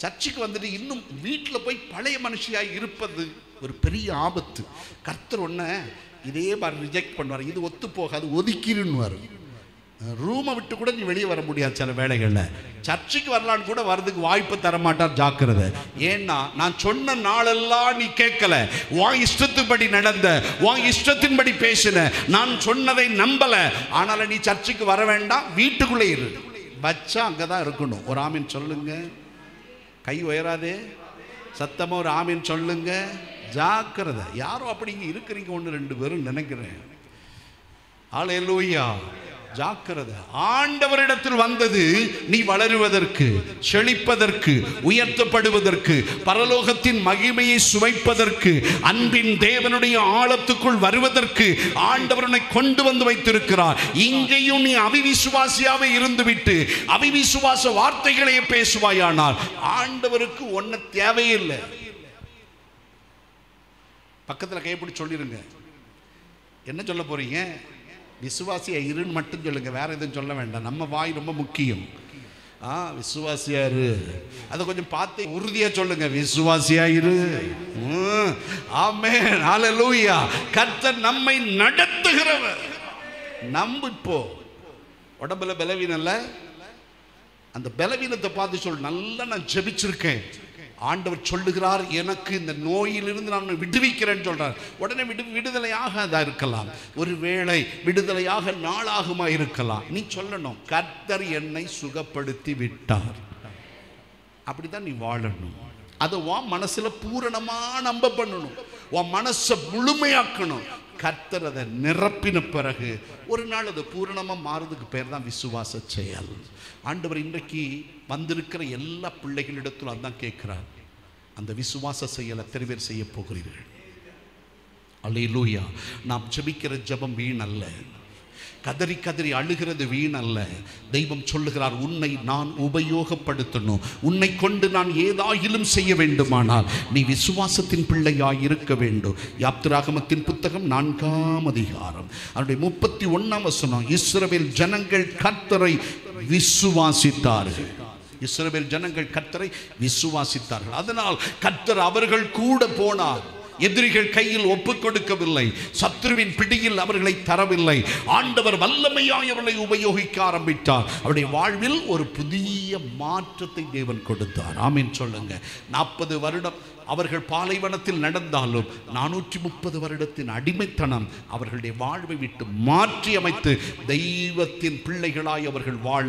சர்ச்சுக்கு வந்துட்டு இன்னும் வீட்டில் போய் பழைய மனுஷியாக இருப்பது ஒரு பெரிய ஆபத்து. கர்த்தர் ஒன்று இதே மாதிரி ரிஜெக்ட் பண்ணுவார். இது ஒத்து போகாது, ஒதுக்கிடுன்னுவார். ரூமை விட்டு கூட நீ வெளியே வர முடியாது. சில வேளைகளில் சர்ச்சுக்கு வரலான்னு கூட வர்றதுக்கு வாய்ப்பு தரமாட்டார். ஜாக்கிரதை. ஏன்னா நான் சொன்ன நாளெல்லாம் நீ கேட்கல, உன் இஷ்டத்தின்படி நடந்த, உன் இஷ்டத்தின்படி பேசின, நான் சொன்னதை நம்பல. ஆனால நீ சர்ச்சுக்கு வர வேண்டாம், வீட்டுக்குள்ளே இரு. வச்சா அங்கதான் இருக்கணும். ஒரு ஆமீன் சொல்லுங்க. கை உயராதே, சத்தமா ஒரு ஆமீன் சொல்லுங்க. ஜாக்கிரதை. யாரும் அப்படி இருக்கிறீங்க ஒன்று ரெண்டு பேரும் நினைக்கிறேன். ஹல்லேலூயா. ஜாக்கிரதை. ஆண்டவரிடத்தில் வந்தது நீ வளருவதற்கு, செழிப்பதற்கு, உயர்த்தப்படுவதற்கு, பரலோகத்தின் மகிமையை சுவைப்பதற்கு, அன்பின் தேவனுடைய ஆழத்துக்குள் வருவதற்கு ஆண்டவரனை கொண்டு வந்து வைத்திருக்கிறார். இங்கேயும் நீ அவிவிசுவாசியாவே இருந்துவிட்டு அவிவிசுவாச வார்த்தைகளையே பேசுவாயானால் ஆண்டவருக்கு ஒன்ன தேவையில்லை. பக்கத்தில் கைப்பிடி சொல்லிருங்க. என்ன சொல்ல போறீங்க? விசுவாசியா இருன்னு மட்டும் சொல்லுங்க, வேற எதுவும் சொல்ல வேண்டாம். நம்ம வாய் ரொம்ப முக்கியம். விசுவாசியா இரு, அதை கொஞ்சம் பார்த்து உறுதியா சொல்லுங்க. விசுவாசியா இரு. ஆமென். ஹல்லேலூயா. கர்த்தர் நம்மை நடத்துகிறவர். நம்பு. இப்போ உடம்புல பலவீனம் இல்ல, அந்த பலவீனத்தை பார்த்து சொல், நல்லா நான் ஜெபிச்சிருக்கேன், ஆண்டவர் சொல்லுகிறார் எனக்கு இந்த நோயிலிருந்து நான் விடுவிக்கிறேன்னு சொல்றார். உடனே விடுதலையாக இருக்கலாம், ஒருவேளை விடுதலையாக நாளாகுமா இருக்கலாம். நீ சொல்லணும், கர்த்தர் என்னை சுகப்படுத்தி விட்டார். அப்படிதான் நீ வாழணும். அதை உன் மனசுல பூரணமா நம்ப பண்ணணும், உன் மனசை முழுமையாக்கணும். கர்த்தர் அதை நிரப்பின பிறகு ஒரு நாள் அது பூரணமாக மாறுறதுக்கு பேர் தான் விசுவாச செயல். ஆண்டவர் இன்றைக்கு வந்திருக்கிற எல்லா பிள்ளைகளிடத்திலும் அதான் கேட்கிறார். அந்த விசுவாச செயலை எத்தனை பேர் செய்ய போகிறீர்கள்? அல்லேலூயா. நாம் ஜெபிக்கிற ஜெபம் வீண் அல்ல, கதறி கதறி அழுகிறது வீண் அல்ல. தெய்வம் சொல்லுகிறார், உன்னை நான் உபயோகப்படுத்தணும், உன்னை கொண்டு நான் ஏதாயிலும் செய்ய வேண்டுமானால் நீ விசுவாசத்தின் பிள்ளையாய் இருக்க வேண்டும். யாத்திராகமத்தின் புத்தகம் 4ஆம் அதிகாரம் அதனுடைய 31ஆம் வசனம். இஸ்ரவேல் ஜனங்கள் கர்த்தரை விசுவாசித்தார்கள். இஸ்ரவேல் ஜனங்கள் கர்த்தரை விசுவாசித்தார்கள். அதனால் கர்த்தர் அவர்கள் கூட போனார். எதிரிகள் கையில் ஒப்புக் கொடுக்கவில்லை, சத்துருவின் பிடியில் அவர்களை தரவில்லை. ஆண்டவர் வல்லமையாய் அவர்களை உபயோகிக்க ஆரம்பித்தார். அவருடைய வாழ்வில் ஒரு புதிய மாற்றத்தை தேவன் கொடுத்தார். ஆமீன் சொல்லுங்க. 40 வருடம் அவர்கள் பாலைவனத்தில் நடந்தாலும் 430 வருடத்தின் அடிமைத்தனம் அவர்களுடைய வாழ்வை விட்டு மாற்றி அமைத்து தெய்வத்தின் பிள்ளைகளாய் அவர்கள் வாழ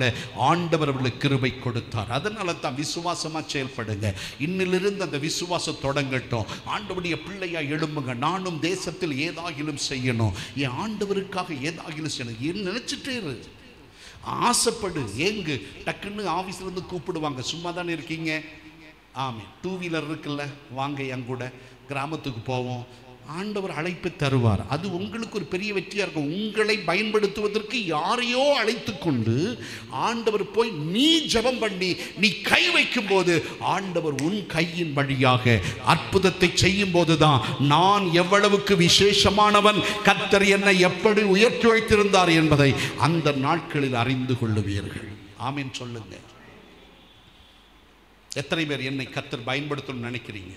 ஆண்டவர் அவர்களுக்கு கிருபை கொடுத்தார். அதனால தான் விசுவாசமா செயல்படுங்க. இன்னிலிருந்து அந்த விசுவாசம் தொடங்கட்டும். ஆண்டவருடைய பிள்ளையா எழும்புங்க. நானும் தேசத்தில் ஏதாகிலும் செய்யணும், என் ஆண்டவருக்காக ஏதாகிலும் செய்யணும். ஏன் நினைச்சிட்டே இரு, ஆசைப்படு. ஏங்கு டக்குன்னு ஆபீஸ்ல இருந்து கூப்பிடுவாங்க, சும்மா தானே இருக்கீங்க, ஆமே 2 வீலர் இருக்குல்ல, வாங்க என் கூட கிராமத்துக்கு போவோம். ஆண்டவர் அழைப்பை தருவார். அது உங்களுக்கு ஒரு பெரிய வெற்றியாக இருக்கும். உங்களை பயன்படுத்துவதற்கு யாரையோ அழைத்து கொண்டு ஆண்டவர் போய் நீ ஜெபம் பண்ணி நீ கை வைக்கும் போது ஆண்டவர் உன் கையின் வழியாக அற்புதத்தை செய்யும் போதுதான் நான் எவ்வளவுக்கு விசேஷமானவன், கர்த்தர் என்னை எப்படி உயர்த்தி வைத்திருந்தார் என்பதை அந்த நாட்களில் அறிந்து கொள்ளுவீர்கள். ஆமீன் சொல்லுங்க. எத்தனை பேர் என்னை கர்த்தர் பயன்படுத்தணும்னு நினைக்கிறீங்க?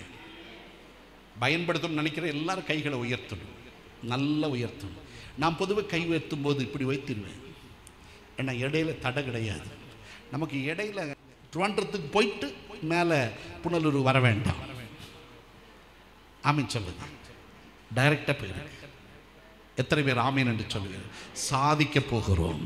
பயன்படுத்தணும்னு நினைக்கிற எல்லாரும் கைகளை உயர்த்தணும், நல்லா உயர்த்தணும். நான் பொதுவாக கை உயர்த்தும் போது இப்படி வைத்திருவேன். ஏன்னா இடையில தடை கிடையாது. நமக்கு இடையில திருவன்றத்துக்கு போயிட்டு மேலே புனலூர் வர வேண்டாம். ஆமீன் சொல்லுங்க. டைரக்டாக போயிரு. எத்தனை பேர் ஆமீன் என்று சொல்லுங்க? சாதிக்க போகிறோம்.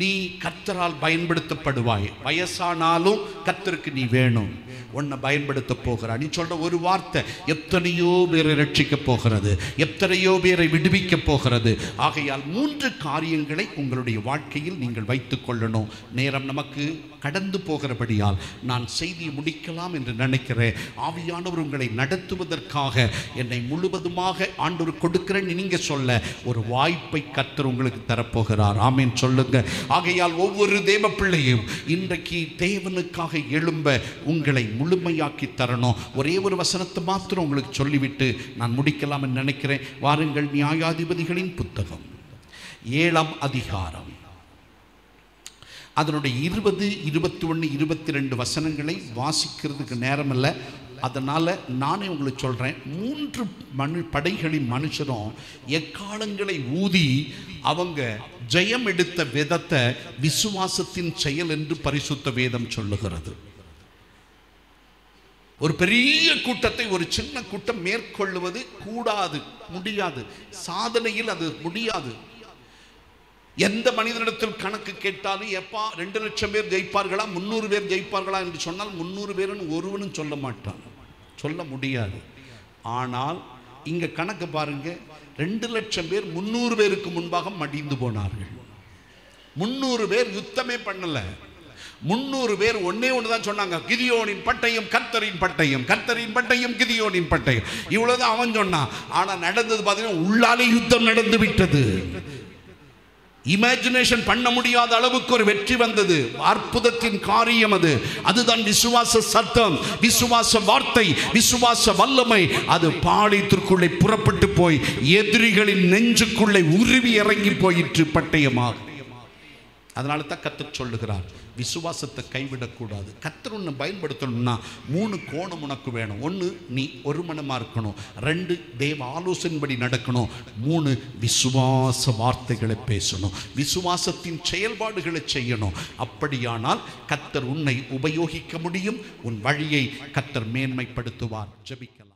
நீ கர்த்தரால் பயன்படுத்தப்படுவாய். வயசானாலும் கர்த்தருக்கு நீ வேணும், உன்னை பயன்படுத்த போகிறார். நீ சொல்ற ஒரு வார்த்தை எத்தனையோ பேரை ரட்சிக்க போகிறது, எத்தனையோ பேரை விடுவிக்க போகிறது. ஆகையால் 3 காரியங்களை உங்களுடைய வாழ்க்கையில் நீங்கள் வைத்துக் கொள்ளணும். நேரம் நமக்கு கடந்து போகிறபடியால் நான் செய்தியை முடிக்கலாம் என்று நினைக்கிறேன். ஆவியானவர் உங்களை நடத்துவதற்காக என்னை முழுவதுமாக ஆண்டவர் கொடுக்கிறேன் நீங்க சொல்ல ஒரு வாய்ப்பை கர்த்தர் உங்களுக்கு தரப்போகிறார். ஆமீன் சொல்லுங்க. ஆகையால் ஒவ்வொரு தேவ பிள்ளையும் இன்றைக்கு தேவனுக்காக எழும்ப உங்களை முழுமையாக்கி தரணும். ஒரே ஒரு வசனத்தை மாத்திரம் உங்களுக்கு சொல்லிவிட்டு நான் முடிக்கலாம் என்று நினைக்கிறேன். வாருங்கள், நியாயாதிபதிகளின் புத்தகம் 7ஆம் அதிகாரம் அதனுடைய 20, 21, 22 வசனங்களை வாசிக்கிறதுக்கு நேரம் இல்லை. அதனால் நானே உங்களுக்கு சொல்கிறேன், 3 படைகளின் மனுஷரும் எக்காலங்களை ஊதி அவங்க ஜெயம் எடுத்த விதத்தை விசுவாசத்தின் செயல் என்று பரிசுத்த வேதம் சொல்லுகிறது. ஒரு பெரிய கூட்டத்தை ஒரு சின்ன கூட்டம் மேற்கொள்ளுவது கூடாது, முடியாது. சாதனையில் அது முடியாது. எந்த மனிதனிடத்தில் கணக்கு கேட்டாலும் எப்பா 2 லட்சம் பேர் ஜெயிப்பார்களா, 300 பேர் ஜெயிப்பார்களா என்று சொன்னால் 300 பேர்னு ஒருவனும் சொல்ல மாட்டான், சொல்ல முடியாது. ஆனால் இங்க கணக்கு பாருங்க, 2 லட்சம் பேர் 300 பேருக்கு முன்பாக மடிந்து போனார்கள். 300 பேர் யுத்தமே பண்ணல. 300 பேர் ஒன்னே ஒண்ணுதான் சொன்னாங்க, கிதியோனின் பட்டயம் கர்த்தரின் பட்டயம், கர்த்தரின் பட்டயம் கிதியோனின் பட்டயம், இவ்வளவுதான் அவன் சொன்னான். ஆனா நடந்தது பார்த்தீங்கன்னா உள்ளாலே யுத்தம் நடந்து விட்டது. இமேஜினேஷன் பண்ண முடியாத அளவுக்கு ஒரு வெற்றி வந்தது. அற்புதத்தின் காரியம் அது. அதுதான் விசுவாச சத்தம், விசுவாச வார்த்தை, விசுவாச வல்லமை. அது பாளையத்திற்குள்ளே புறப்பட்டு போய் எதிரிகளின் நெஞ்சுக்குள்ளே உருவி இறங்கி போயிற்று பட்டயமாக. அதனால தான் கர்த்தர் சொல்லுகிறார், விசுவாசத்தை கைவிடக்கூடாது. கர்த்தர் உன்னை பயன்படுத்தணும்னா 3 கோணம் உனக்கு வேணும். 1, நீ ஒரு மனமாக இருக்கணும். 2, தேவ ஆலோசனைப்படி நடக்கணும். 3, விசுவாச வார்த்தைகளை பேசணும், விசுவாசத்தின் செயல்பாடுகளை செய்யணும். அப்படியானால் கர்த்தர் உன்னை உபயோகிக்க முடியும். உன் வழியை கர்த்தர் மேன்மைப்படுத்துவார். ஜெபிக்கலாம்.